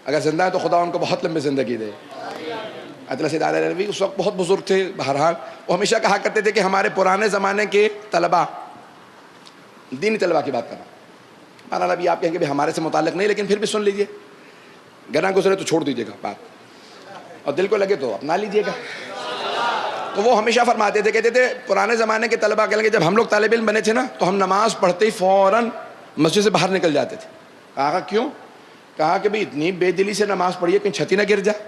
اگر زندہ ہے تو خدا ان کو بہت لمبی زندگی دے، عطیہ سید علیہ اس وقت بہت بزرگ تھے، بہرحال وہ ہمیشہ کہا کرتے تھے کہ ہمارے پرانے زمانے کے طلباء، دینی طلباء کی بات کر رہا ہوں، بہرحال ابھی آپ کہیں گے ہمارے سے متعلق نہیں، لیکن پھر بھی سن لیجئے، گناہ گزرے تو چھوڑ دیجئے گا بات، اور دل کو لگے تو اپنا لیجئے گا۔ تو وہ ہمیشہ فرماتے تھے، کہتے تھے پرانے زمانے کے طلباء کہیں گے جب ہم لوگ طالب علم بنے تھے نا تو ہم نماز پڑھتے ہی فوراً مسجد سے باہر نکل جاتے تھے۔ کہا کیوں؟ کہا کہ بھئی اتنی بے دلی سے نماز پڑھی ہے کہیں چھتی نہ گر جائے،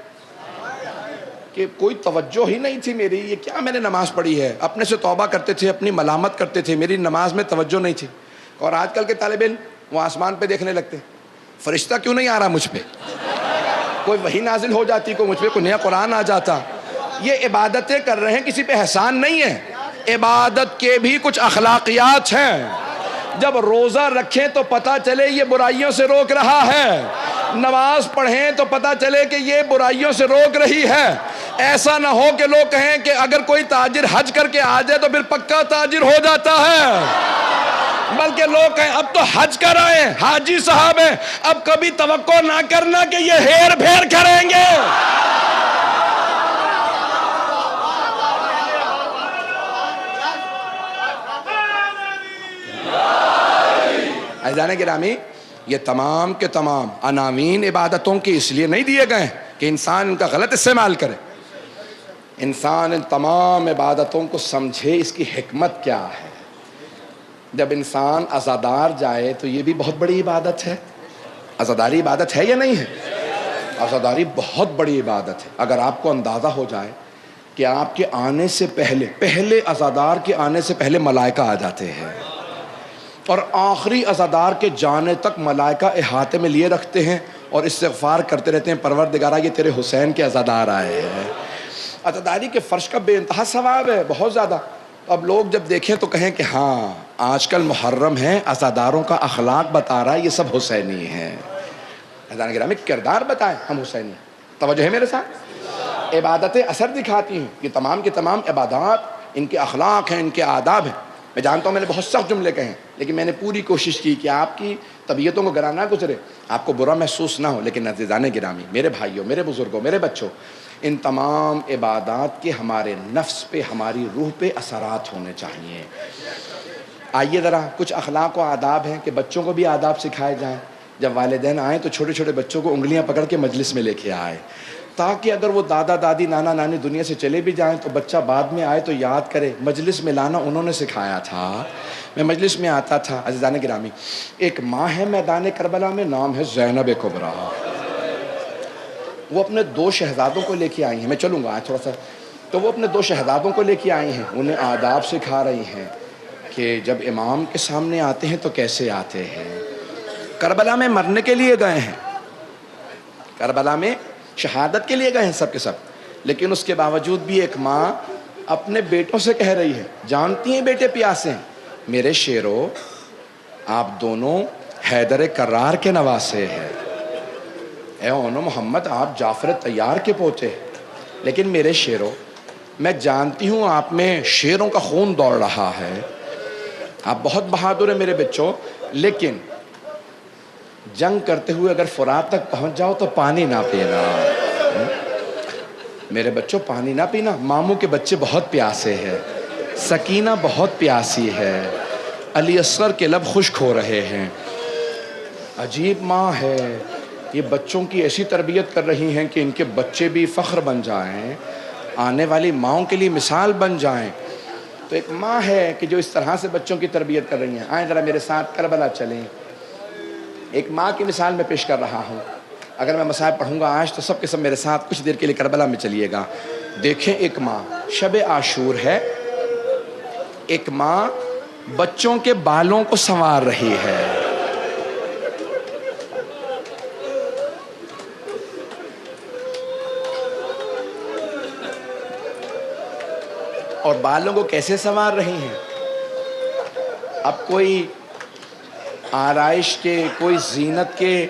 کہ کوئی توجہ ہی نہیں تھی میری، یہ کیا میں نے نماز پڑھی ہے، اپنے سے توبہ کرتے تھے، اپنی ملامت کرتے تھے، میری نماز میں توجہ نہیں تھی۔ اور آج کل کے طالب علم وہ آسمان پہ دیکھنے لگتے، فرشتہ کیوں نہیں آ رہا مجھ پہ، کوئی وحی نازل ہو جاتی، کوئی مجھ پہ کوئی نیا قرآن آ جاتا۔ یہ عبادتیں کر رہے ہیں، کسی پہ احسان نہیں ہے، عبادت کے بھی کچھ اخلاقیات ہیں۔ جب روزہ رکھیں تو پتہ چلے یہ برائیوں سے روک رہا ہے، نماز پڑھیں تو پتہ چلے کہ یہ برائیوں سے روک رہی ہے۔ ایسا نہ ہو کہ لوگ کہیں کہ اگر کوئی تاجر حج کر کے آ جائے تو پھر پکا تاجر ہو جاتا ہے، بلکہ لوگ کہیں اب تو حج کر آئے حاجی صاحب ہیں، اب کبھی توقع نہ کرنا کہ یہ ہیر پھیر کریں گے۔ عزیزان گرامی، یہ تمام کے تمام عناوین عبادتوں کے اس لیے نہیں دیے گئے کہ انسان ان کا غلط استعمال کرے، انسان ان تمام عبادتوں کو سمجھے اس کی حکمت کیا ہے۔ جب انسان عزادار جائے تو یہ بھی بہت بڑی عبادت ہے۔ عزاداری عبادت ہے یا نہیں ہے؟ عزاداری بہت بڑی عبادت ہے۔ اگر آپ کو اندازہ ہو جائے کہ آپ کے آنے سے پہلے عزادار کے آنے سے پہلے ملائکہ آ جاتے ہیں، اور آخری عزادار کے جانے تک ملائکہ احاطے میں لیے رکھتے ہیں اور استغفار کرتے رہتے ہیں، پروردگارہ یہ تیرے حسین کے عزادار آئے ہیں۔ عزاداری کے فرش کا بے انتہا ثواب ہے، بہت زیادہ۔ اب لوگ جب دیکھیں تو کہیں کہ ہاں آج کل محرم ہے، عزاداروں کا اخلاق بتا رہا ہے، یہ سب حسینی ہیں۔ عزیزان گرامی، کردار بتائیں ہم حسینی ہیں، توجہ ہے میرے ساتھ؟ عبادتیں اثر دکھاتی ہیں، یہ تمام کے تمام عبادات ان کے اخلاق ہیں، ان کے آداب ہیں۔ میں جانتا ہوں میں نے بہت سخت جملے کہیں، لیکن میں نے پوری کوشش کی کہ آپ کی طبیعتوں کو گرا نہ گزرے، آپ کو برا محسوس نہ ہو۔ لیکن عزیزان گرامی، میرے بھائیوں، میرے بزرگوں، میرے بچوں، ان تمام عبادات کے ہمارے نفس پہ، ہماری روح پہ اثرات ہونے چاہیے۔ آئیے ذرا کچھ اخلاق و آداب ہیں کہ بچوں کو بھی آداب سکھائے جائیں۔ جب والدین آئیں تو چھوٹے چھوٹے بچوں کو انگلیاں پکڑ کے مجلس میں لے کے آئے، تاکہ اگر وہ دادا دادی نانا نانی دنیا سے چلے بھی جائیں تو بچہ بعد میں آئے تو یاد کرے مجلس میں لانا انہوں نے سکھایا تھا. میں مجلس میں آتا تھا. عزیزان گرامی، ایک ماں ہے میدان کربلا میں، نام ہے زینب کبریٰ. وہ اپنے 2 شہزادوں کو لے کے آئی ہیں. میں چلوں گا تھوڑا سا. تو وہ اپنے 2 شہزادوں کو لے کے آئی ہیں. انہیں آداب سکھا رہی ہیں کہ جب امام کے سامنے آتے ہیں تو کیسے آتے ہیں. کربلا میں مرنے کے لیے گئے ہیں، کربلا میں شہادت کے لیے گئے ہیں سب کے سب، لیکن اس کے باوجود بھی ایک ماں اپنے بیٹوں سے کہہ رہی ہے، جانتی ہیں بیٹے پیاسے ہیں، میرے شیرو آپ دونوں حیدر کرار کے نواسے ہیں. اے اونو محمد آپ جعفر طیار کے پوتے، لیکن میرے شیرو میں جانتی ہوں آپ میں شیروں کا خون دوڑ رہا ہے، آپ بہت بہادر ہیں میرے بچوں، لیکن جنگ کرتے ہوئے اگر فرات تک پہنچ جاؤ تو پانی نہ پینا. میرے بچوں پانی نہ پینا. ماموں کے بچے بہت پیاسے ہیں، سکینہ بہت پیاسی ہے، علی اصغر کے لب خشک ہو رہے ہیں. عجیب ماں ہے، یہ بچوں کی ایسی تربیت کر رہی ہیں کہ ان کے بچے بھی فخر بن جائیں، آنے والی ماؤں کے لیے مثال بن جائیں. تو ایک ماں ہے کہ جو اس طرح سے بچوں کی تربیت کر رہی ہیں. آئیں ذرا میرے ساتھ کربلا چلیں. ایک ماں کی مثال میں پیش کر رہا ہوں. اگر میں مصائب پڑھوں گا آج تو سب کے سب میرے ساتھ کچھ دیر کے لیے کربلا میں چلیے گا. دیکھیں ایک ماں، شب عاشور ہے، ایک ماں بچوں کے بالوں کو سنوار رہی ہے. اور بالوں کو کیسے سنوار رہی ہیں؟ اب کوئی آرائش کے، کوئی زینت کے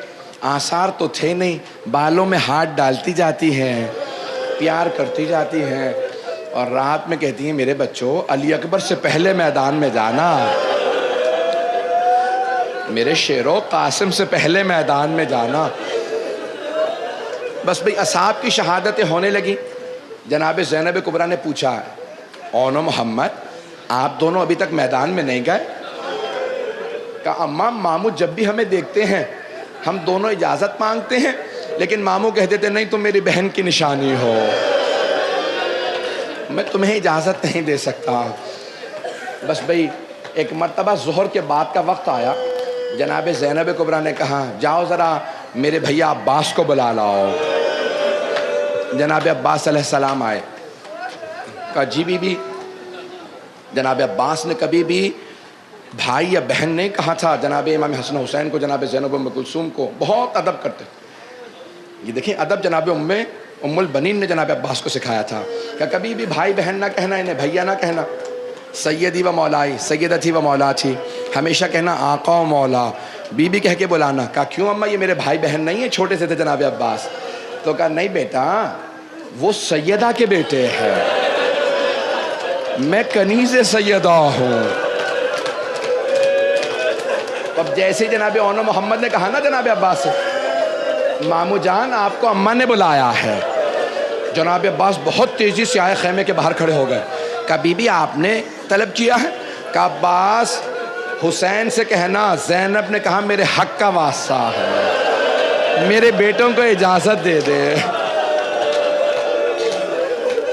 آثار تو تھے نہیں. بالوں میں ہاتھ ڈالتی جاتی ہیں، پیار کرتی جاتی ہیں، اور رات میں کہتی ہیں میرے بچوں علی اکبر سے پہلے میدان میں جانا، میرے شیرو قاسم سے پہلے میدان میں جانا. بس بھئی اصحاب کی شہادتیں ہونے لگی. جناب زینب کبریٰ نے پوچھا، اونو محمد آپ دونوں ابھی تک میدان میں نہیں گئے؟ کہا اماں ماموں جب بھی ہمیں دیکھتے ہیں ہم دونوں اجازت مانگتے ہیں، لیکن ماموں کہہ دیتے نہیں تم میری بہن کی نشانی ہو، میں تمہیں اجازت نہیں دے سکتا. بس بھئی ایک مرتبہ ظہر کے بعد کا وقت آیا. جناب زینب کبریٰ نے کہا جاؤ ذرا میرے بھیا عباس کو بلا لاؤ. جناب عباس علیہ السلام آئے. کہا جی بی بی. جناب عباس نے کبھی بھی بھائی یا بہن نہیں کہا تھا. جناب امام حسن حسین کو، جناب زینب ام کلثوم کو بہت ادب کرتے. یہ دیکھیں ادب جناب ام البنین نے جناب عباس کو سکھایا تھا کہ کبھی بھی بھائی بہن نہ کہنا، انہیں بھیا نہ کہنا. سیدی و مولائی، سیدتی و مولا تھی، ہمیشہ کہنا آقا و مولا. بی بی کہہ کے بلانا. کہا کیوں اماں یہ میرے بھائی بہن نہیں ہیں؟ چھوٹے سے تھے جناب عباس. تو کہا نہیں بیٹا وہ سیدہ کے بیٹے ہیں، میں کنیز سیدہ ہوں. اب جیسے جناب اونو محمد نے کہا نا جناب عباس سے، مامو جان آپ کو اماں نے بلایا ہے. جناب عباس بہت تیزی سے آئے، خیمے کے باہر کھڑے ہو گئے. کہا بی بی آپ نے طلب کیا ہے؟ کہا عباس حسین سے کہنا زینب نے کہا میرے حق کا واسطہ ہے، میرے بیٹوں کو اجازت دے دے.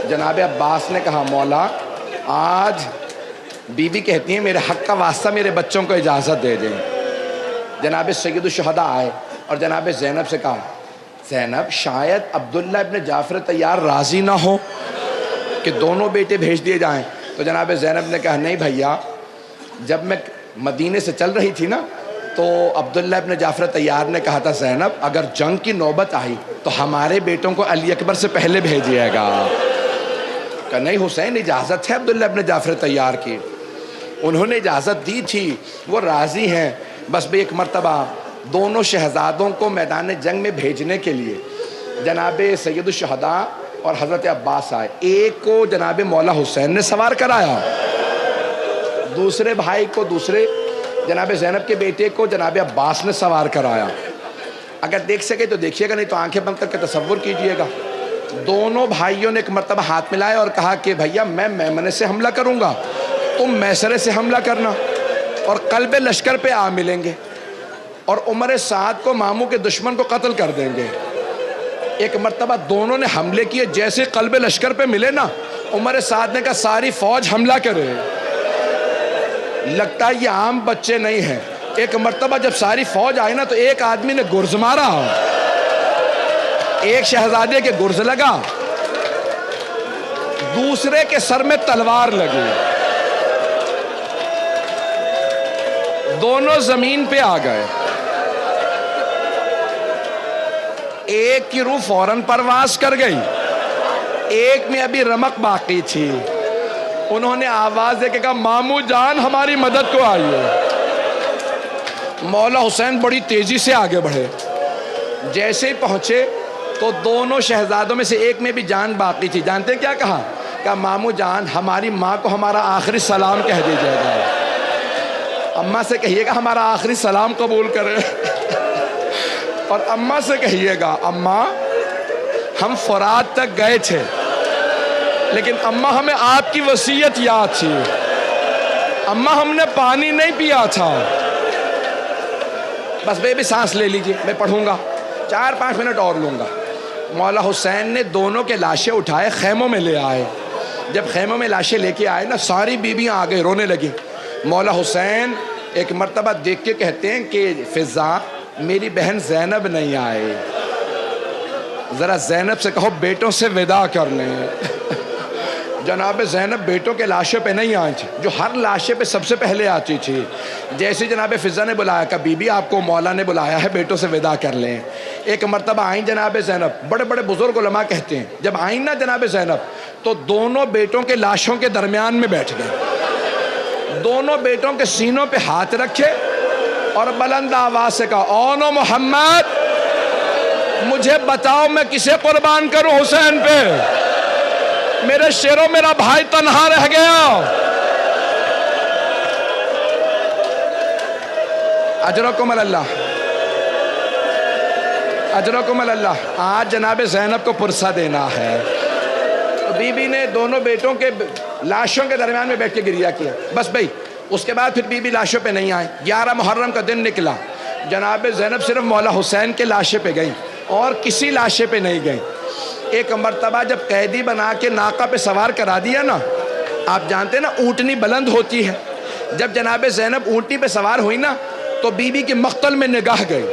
جناب عباس نے کہا مولا آج بی بی کہتی ہیں میرے حق کا واسطہ میرے بچوں کو اجازت دے دیں. جناب سید الشہداء آئے اور جناب زینب سے کہا زینب شاید عبداللہ ابن جعفر طیار راضی نہ ہو کہ دونوں بیٹے بھیج دیے جائیں. تو جناب زینب نے کہا نہیں بھیا، جب میں مدینے سے چل رہی تھی نا تو عبداللہ ابن جعفر طیار نے کہا تھا زینب اگر جنگ کی نوبت آئی تو ہمارے بیٹوں کو علی اکبر سے پہلے بھیجیے گا. کہا نہیں حسین اجازت ہے عبداللہ ابن جعفر طیار کی، انہوں نے اجازت دی تھی، وہ راضی ہیں. بس بھی ایک مرتبہ دونوں شہزادوں کو میدان جنگ میں بھیجنے کے لیے جناب سید الشہداء اور حضرت عباس آئے. ایک کو جناب مولا حسین نے سوار کرایا، دوسرے بھائی کو، دوسرے جناب زینب کے بیٹے کو جناب عباس نے سوار کرایا. اگر دیکھ سکے تو دیکھیے گا، نہیں تو آنکھیں بند کر کے تصور کیجئے گا. دونوں بھائیوں نے ایک مرتبہ ہاتھ ملائے اور کہا کہ بھیا میں میمنے سے حملہ کروں گا، تم میسرے سے حملہ کرنا، اور قلب لشکر پہ آ ملیں گے اور عمر سعد کو ماموں کے دشمن کو قتل کر دیں گے. ایک مرتبہ دونوں نے حملے کیے، جیسے قلب لشکر پہ ملے نا، عمر سعد نے کہا ساری فوج حملہ کرے، لگتا ہے یہ عام بچے نہیں ہیں۔ ایک مرتبہ جب ساری فوج آئی نا تو ایک آدمی نے گرز مارا، ایک شہزادے کے گرز لگا، دوسرے کے سر میں تلوار لگی، دونوں زمین پہ آ گئے۔ ایک کی روح فوراً پرواز کر گئی، ایک میں ابھی رمق باقی تھی۔ انہوں نے آواز دے کے کہا مامو جان ہماری مدد کو آئیے۔ مولا حسین بڑی تیزی سے آگے بڑھے، جیسے ہی پہنچے تو دونوں شہزادوں میں سے ایک میں بھی جان باقی تھی۔ جانتے ہیں کیا کہا؟ کہا مامو جان ہماری ماں کو ہمارا آخری سلام کہہ دیجیے گا، اماں سے کہیے گا ہمارا آخری سلام قبول کرے، اور اماں سے کہیے گا اماں ہم فرات تک گئے تھے لیکن اماں ہمیں آپ کی وصیت یاد تھی، اماں ہم نے پانی نہیں پیا تھا۔ بس بے بھی سانس لے لیجئے، میں پڑھوں گا، 4-5 منٹ اور لوں گا۔ مولا حسین نے دونوں کے لاشیں اٹھائے، خیموں میں لے آئے۔ جب خیموں میں لاشیں لے کے آئے نا، ساری بیویاں آگے رونے لگی۔ مولا حسین ایک مرتبہ دیکھ کے کہتے ہیں کہ فضا میری بہن زینب نہیں آئے، ذرا زینب سے کہو بیٹوں سے وداع کر لیں۔ جناب زینب بیٹوں کے لاشوں پہ نہیں آئی تھی، جو ہر لاشے پہ سب سے پہلے آتی تھی۔ جیسے جناب فضا نے بلایا کہ بی بی آپ کو مولا نے بلایا ہے، بیٹوں سے وداع کر لیں۔ ایک مرتبہ آئیں جناب زینب، بڑے بڑے بزرگ علماء کہتے ہیں جب آئیں نا جناب زینب تو دونوں بیٹوں کے لاشوں کے درمیان میں بیٹھ گئے، دونوں بیٹوں کے سینوں پہ ہاتھ رکھے اور بلند آواز سے کہا اونو محمد مجھے بتاؤ میں کسے قربان کروں حسین پہ، میرے شیروں میرا بھائی تنہا رہ گیا۔ اجرکم اللہ، اجرکم اللہ۔ آج جناب زینب کو پرسہ دینا ہے۔ بی بی نے دونوں بیٹوں کے لاشوں کے درمیان میں بیٹھ کے گریہ کیا۔ بس بھئی اس کے بعد پھر بی بی لاشوں پہ نہیں آئے۔ 11 محرم کا دن نکلا، جناب زینب صرف مولا حسین کے لاشے پہ گئیں اور کسی لاشے پہ نہیں گئیں۔ ایک مرتبہ جب قیدی بنا کے ناقہ پہ سوار کرا دیا نا، آپ جانتے ہیں نا اونٹنی بلند ہوتی ہے، جب جناب زینب اونٹنی پہ سوار ہوئی نا تو بی بی کی مقتل میں نگاہ گئی،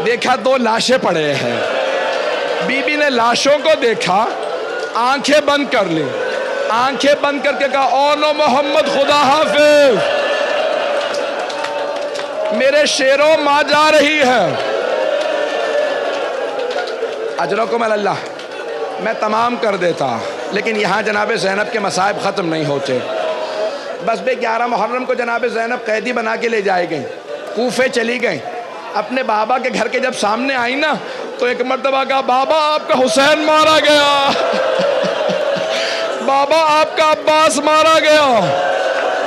دیکھا 2 لاشیں پڑے ہیں۔ بی بی نے لاشوں کو دیکھا، آنکھیں بند کر لی، آنکھیں بند کر کے کہا اونو محمد خدا حافظ، میرے شیروں ماں جا رہی ہے۔ اجرکم اللہ۔ میں تمام کر دیتا لیکن یہاں جناب زینب کے مصائب ختم نہیں ہوتے۔ بس بے 11 محرم کو جناب زینب قیدی بنا کے لے جائے گئیں، کوفے چلی گئیں۔ اپنے بابا کے گھر کے جب سامنے آئی نا تو ایک مرتبہ کہا بابا آپ کا حسین مارا گیا، بابا آپ کا عباس مارا گیا،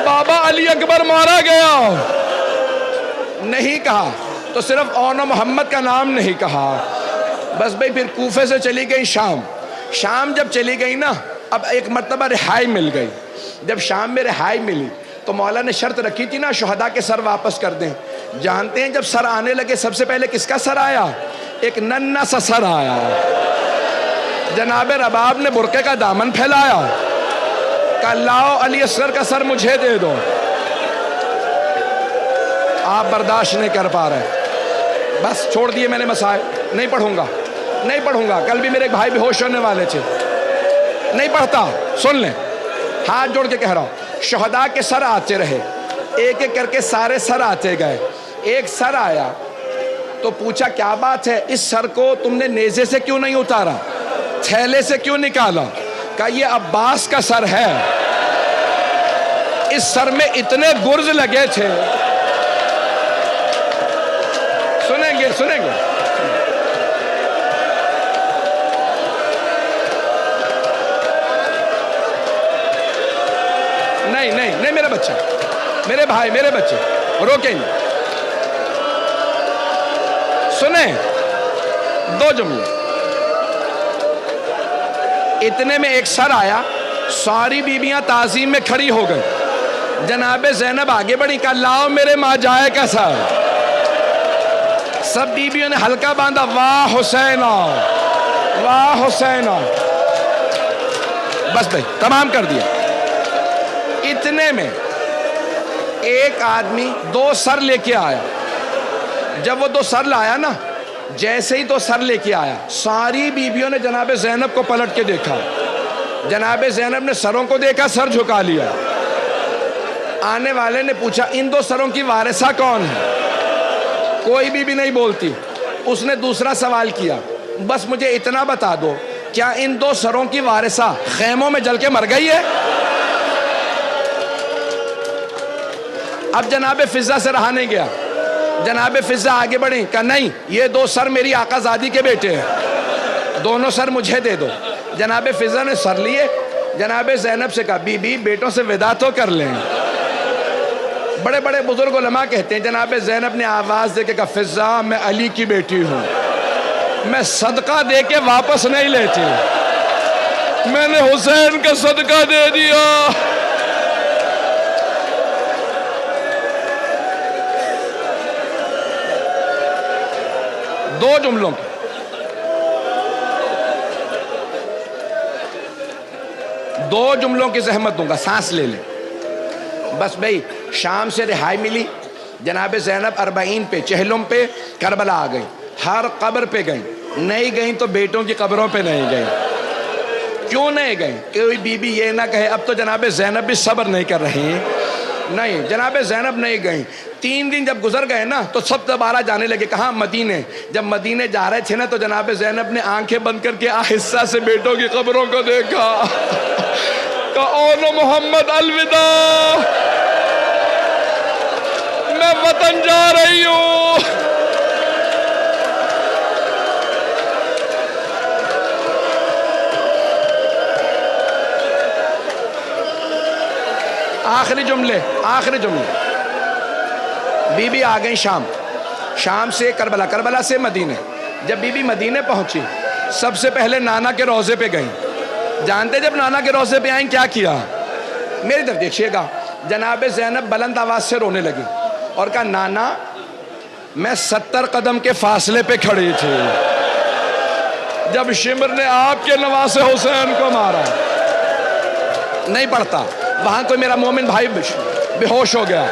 بابا علی اکبر مارا گیا۔ نہیں کہا تو صرف اونو محمد کا نام نہیں کہا۔ بس بھئی پھر کوفے سے چلی گئی شام۔ شام جب چلی گئی نا اب ایک مرتبہ رہائی مل گئی۔ جب شام میں رہائی ملی تو مولا نے شرط رکھی تھی نا شہداء کے سر واپس کر دیں۔ جانتے ہیں جب سر آنے لگے سب سے پہلے کس کا سر آیا؟ ایک ننھا سا سر آیا۔ جناب رباب نے برقعے کا دامن پھیلایا، کہا لاؤ علی اصغر کا سر مجھے دے دو۔ آپ برداشت نہیں کر پا رہے، بس چھوڑ دیے میں نے مسائل، نہیں پڑھوں گا، نہیں پڑھوں گا۔ کل بھی میرے بھائی بے ہوش ہونے والے تھے، نہیں پڑھتا، سن لیں، ہاتھ جوڑ کے کہہ رہا ہوں۔ شہداء کے سر آتے رہے، ایک ایک کر کے سارے سر آتے گئے۔ ایک سر آیا تو پوچھا کیا بات ہے، اس سر کو تم نے نیزے سے کیوں نہیں اتارا، تھیلے سے کیوں نکالا؟ کہا یہ عباس کا سر ہے، اس سر میں اتنے گرز لگے تھے۔ سنیں گے سنیں گے۔ نہیں نہیں نہیں میرے بچہ، میرے بھائی، میرے بچے روکیں گے، سنیں 2 جملے۔ اتنے میں ایک سر آیا، ساری بیویاں تعظیم میں کھڑی ہو گئی۔ جناب زینب آگے بڑھی، کہا لاؤ میرے ماں جائے کا سر۔ سب بیویوں نے ہلکا باندھا، واہ حسین واہ حسین، بس بھائی تمام کر دیا۔ اتنے میں ایک آدمی 2 سر لے کے آیا۔ جب وہ 2 سر لایا نا، جیسے ہی 2 سر لے کے آیا، ساری بیویوں نے جناب زینب کو پلٹ کے دیکھا۔ جناب زینب نے سروں کو دیکھا، سر جھکا لیا۔ آنے والے نے پوچھا ان 2 سروں کی وارثہ کون ہے؟ کوئی بھی نہیں بولتی۔ اس نے دوسرا سوال کیا، بس مجھے اتنا بتا دو، کیا ان 2 سروں کی وارثہ خیموں میں جل کے مر گئی ہے؟ اب جناب فضہ سے رہا نہیں گیا۔ جناب فضہ آگے بڑھیں، کہا نہیں، یہ 2 سر میری آقا زادی کے بیٹے ہیں، دونوں سر مجھے دے دو۔ جناب فضہ نے سر لیے، جناب زینب سے کہا بی بی بیٹوں سے وداع تو کر لیں۔ بڑے بڑے بزرگ علماء کہتے ہیں جناب زینب نے آواز دے کے کہا فضہ میں علی کی بیٹی ہوں، میں صدقہ دے کے واپس نہیں لیتی، میں نے حسین کا صدقہ دے دیا۔ دو جملوں کی زحمت دوں گا، سانس لے لیں بس بھائی۔ شام سے رہائی ملی، جناب زینب 40 پہ چہلم پہ کربلا آ گئی، ہر قبر پہ گئیں، نہیں گئیں تو بیٹوں کی قبروں پہ نہیں گئیں۔ کیوں نہیں گئیں؟ کوئی بی بی یہ نہ کہے اب تو جناب زینب بھی صبر نہیں کر رہی۔ نہیں، جناب زینب نہیں گئیں۔ 3 دن جب گزر گئے نا تو سب دوبارہ جانے لگے، کہاں؟ مدینے۔ جب مدینے جا رہے تھے نا تو جناب زینب نے آنکھیں بند کر کے آہستہ سے بیٹوں کی قبروں کو دیکھا، کہا اونو محمد الوداع، میں وطن جا رہی ہوں۔ آخری جملے۔ بی بی آ گئی شام سے کربلا، کربلا سے مدینے۔ جب بی بی مدینے پہنچی، سب سے پہلے نانا کے روضے پہ گئیں۔ جانتے جب نانا کے روضے پہ آئیں کیا کیا؟ میری طرف دیکھیے گا، جناب زینب بلند آواز سے رونے لگی اور کہا نانا میں 70 قدم کے فاصلے پہ کھڑی تھی جب شمر نے آپ کے نواسے حسین کو مارا۔ نہیں پڑھتا، وہاں کوئی میرا مومن بھائی بے ہوش ہو گیا۔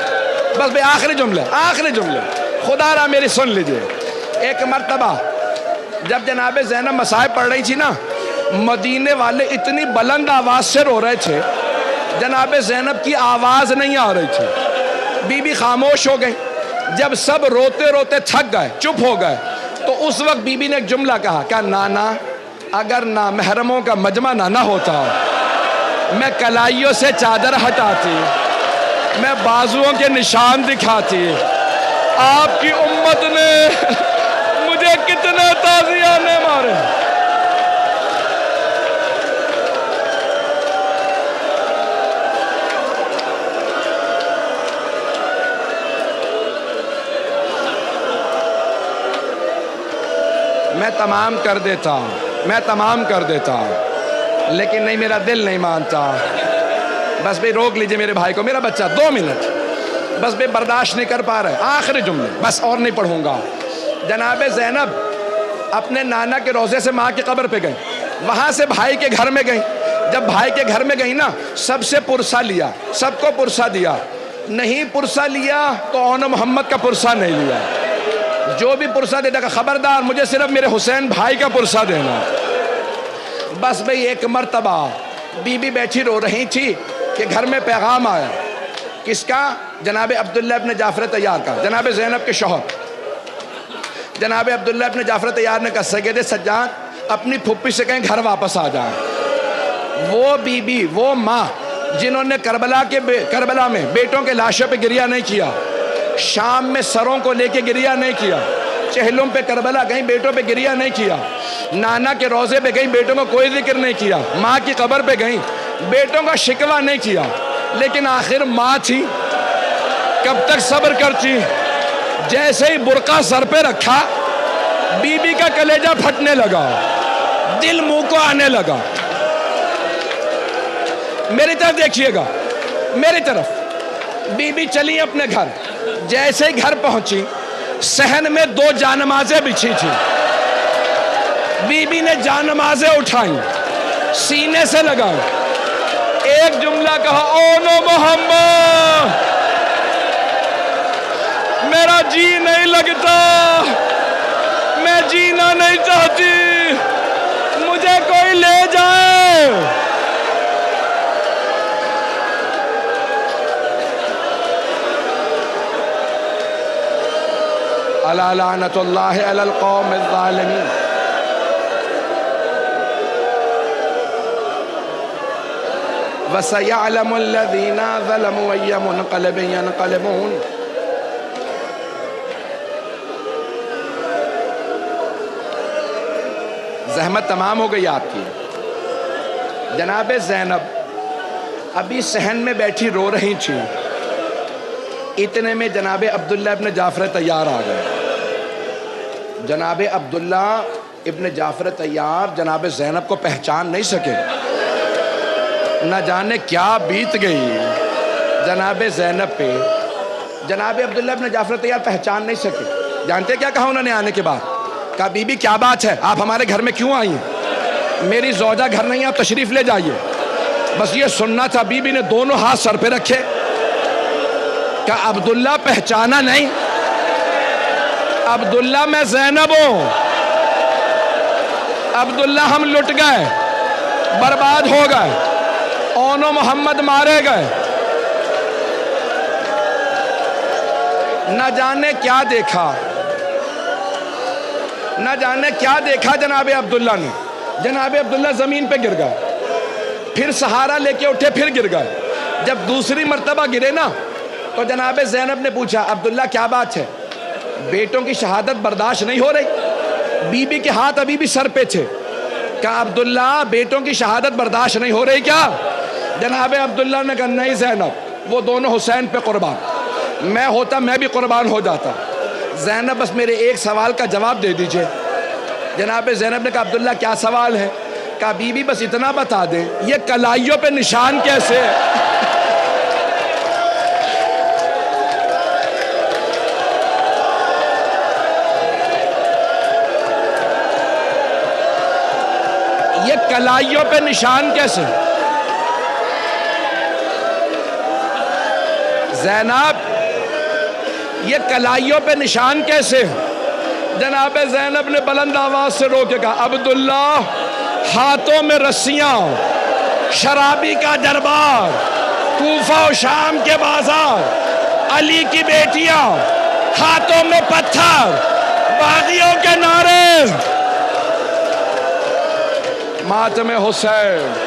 بس بھئی آخری جملے، خدا را میری سن لیجئے۔ ایک مرتبہ جب جناب زینب مصائب پڑھ رہی تھی نا، مدینے والے اتنی بلند آواز سے رو رہے تھے، جناب زینب کی آواز نہیں آ رہی تھی۔ بی بی خاموش ہو گئی۔ جب سب روتے روتے تھک گئے، چپ ہو گئے، تو اس وقت بی بی نے ایک جملہ کہا، کہا نانا اگر نامحرموں کا مجمع نہ ہوتا، میں کلائیوں سے چادر ہٹاتی، میں بازوؤں کے نشان دکھاتی، آپ کی امت نے مجھے کتنے تازیانے مارے۔ میں تمام کر دیتا ہوں، لیکن نہیں، میرا دل نہیں مانتا۔ بس بھئی روک لیجئے میرے بھائی کو، میرا بچہ 2 منٹ، بس بھئی برداشت نہیں کر پا رہے۔ آخری جملے، بس اور نہیں پڑھوں گا۔ جناب زینب اپنے نانا کے روضے سے ماں کی قبر پہ گئیں، وہاں سے بھائی کے گھر میں گئیں۔ جب بھائی کے گھر میں گئیں نا، سب سے پرسہ لیا، سب کو پرسہ دیا۔ نہیں پرسہ لیا تو اونو محمد کا پرسہ نہیں لیا۔ جو بھی پرسہ دیتا کہ خبردار مجھے صرف میرے حسین بھائی کا پرسہ دینا۔ بس بھئی ایک مرتبہ بی بی بیٹھی رو رہی تھی کہ گھر میں پیغام آیا۔ کس کا؟ جناب عبداللہ ابن جعفر طیار کا، جناب زینب کے شوہر۔ جناب عبداللہ ابن جعفر طیار نے کہا سید سجاد اپنی پھپھی سے کہیں گھر واپس آ جائیں۔ وہ بی بی، وہ ماں جنہوں نے کربلا میں بیٹوں کے لاشوں پہ گریہ نہیں کیا، شام میں سروں کو لے کے گریہ نہیں کیا، چہلم پہ کربلا گئیں بیٹوں پہ گریہ نہیں کیا، نانا کے روضے پہ گئیں بیٹوں کو کوئی ذکر نہیں کیا، ماں کی قبر پہ گئیں بیٹوں کا شکوہ نہیں کیا، لیکن آخر ماں تھی، کب تک صبر کرتی؟ جیسے ہی برقع سر پہ رکھا، بی بی کا کلیجہ پھٹنے لگا، دل منہ کو آنے لگا۔ میری طرف دیکھیے گا، میری طرف۔ بی بی چلی اپنے گھر، جیسے ہی گھر پہنچی، صحن میں 2 جانمازیں بچھی تھی۔ بی بی نے جان نمازیں اٹھائیں، سینے سے لگائیں، ایک جملہ کہا، او نو محمد میرا جی نہیں لگتا، میں جینا نہیں چاہتی، مجھے کوئی لے جائے۔ الا لعنت اللہ علی القوم الظالمین۔ وَسَيَعْلَمُ الَّذِينَ ظَلَمُوا أَيَّ مُنْقَلِبٍ يَنْقَلِبُونَ۔ زحمت تمام ہو گئی آپ کی۔ جناب زینب ابھی صحن میں بیٹھی رو رہی تھی، اتنے میں جناب عبداللہ ابن جعفر طیار آ گئے۔ جناب عبداللہ ابن جعفر طیار جناب زینب کو پہچان نہیں سکے، نہ جانے کیا بیت گئی جناب زینب پہ۔ جناب عبداللہ ابن جعفر طیار پہچان نہیں سکے۔ جانتے کیا کہا انہوں نے آنے کے بعد؟ کہا بی بی کیا بات ہے، آپ ہمارے گھر میں کیوں آئی ہیں؟ میری زوجہ گھر نہیں، آپ تشریف لے جائیے۔ بس یہ سننا تھا۔ بی بی نے دونوں ہاتھ سر پہ رکھے، کہا عبداللہ پہچانا نہیں؟ عبداللہ میں زینب ہوں، عبداللہ ہم لٹ گئے، برباد ہو گئے، اونو محمد مارے گئے۔ نہ جانے کیا دیکھا، نہ جانے کیا دیکھا جناب عبداللہ نے۔ جناب عبداللہ زمین پہ گر گئے، پھر سہارا لے کے اٹھے، پھر گر گئے۔ جب دوسری مرتبہ گرے نا تو جناب زینب نے پوچھا عبداللہ کیا بات ہے؟ بیٹوں کی شہادت برداشت نہیں ہو رہی؟ بی بی کے ہاتھ ابھی بھی سر پہ تھے۔ کہا عبداللہ بیٹوں کی شہادت برداشت نہیں ہو رہی کیا؟ جناب عبداللہ نے کہا نہیں زینب، وہ دونوں حسین پہ قربان، میں ہوتا میں بھی قربان ہو جاتا۔ زینب بس میرے ایک سوال کا جواب دے دیجئے۔ جناب زینب نے کہا عبداللہ کیا سوال ہے؟ کہا بی بی بس اتنا بتا دیں یہ کلائیوں پہ نشان کیسے ہے؟ یہ کلائیوں پہ نشان کیسے؟ زینب یہ کلائیوں پہ نشان کیسے؟ جناب زینب نے بلند آواز سے رو کے کہا عبداللہ ہاتھوں میں رسیاں، شرابی کا دربار، کوفہ و شام کے بازار، علی کی بیٹیاں، ہاتھوں میں پتھر، باغیوں کے نعرے، ماتم حسین۔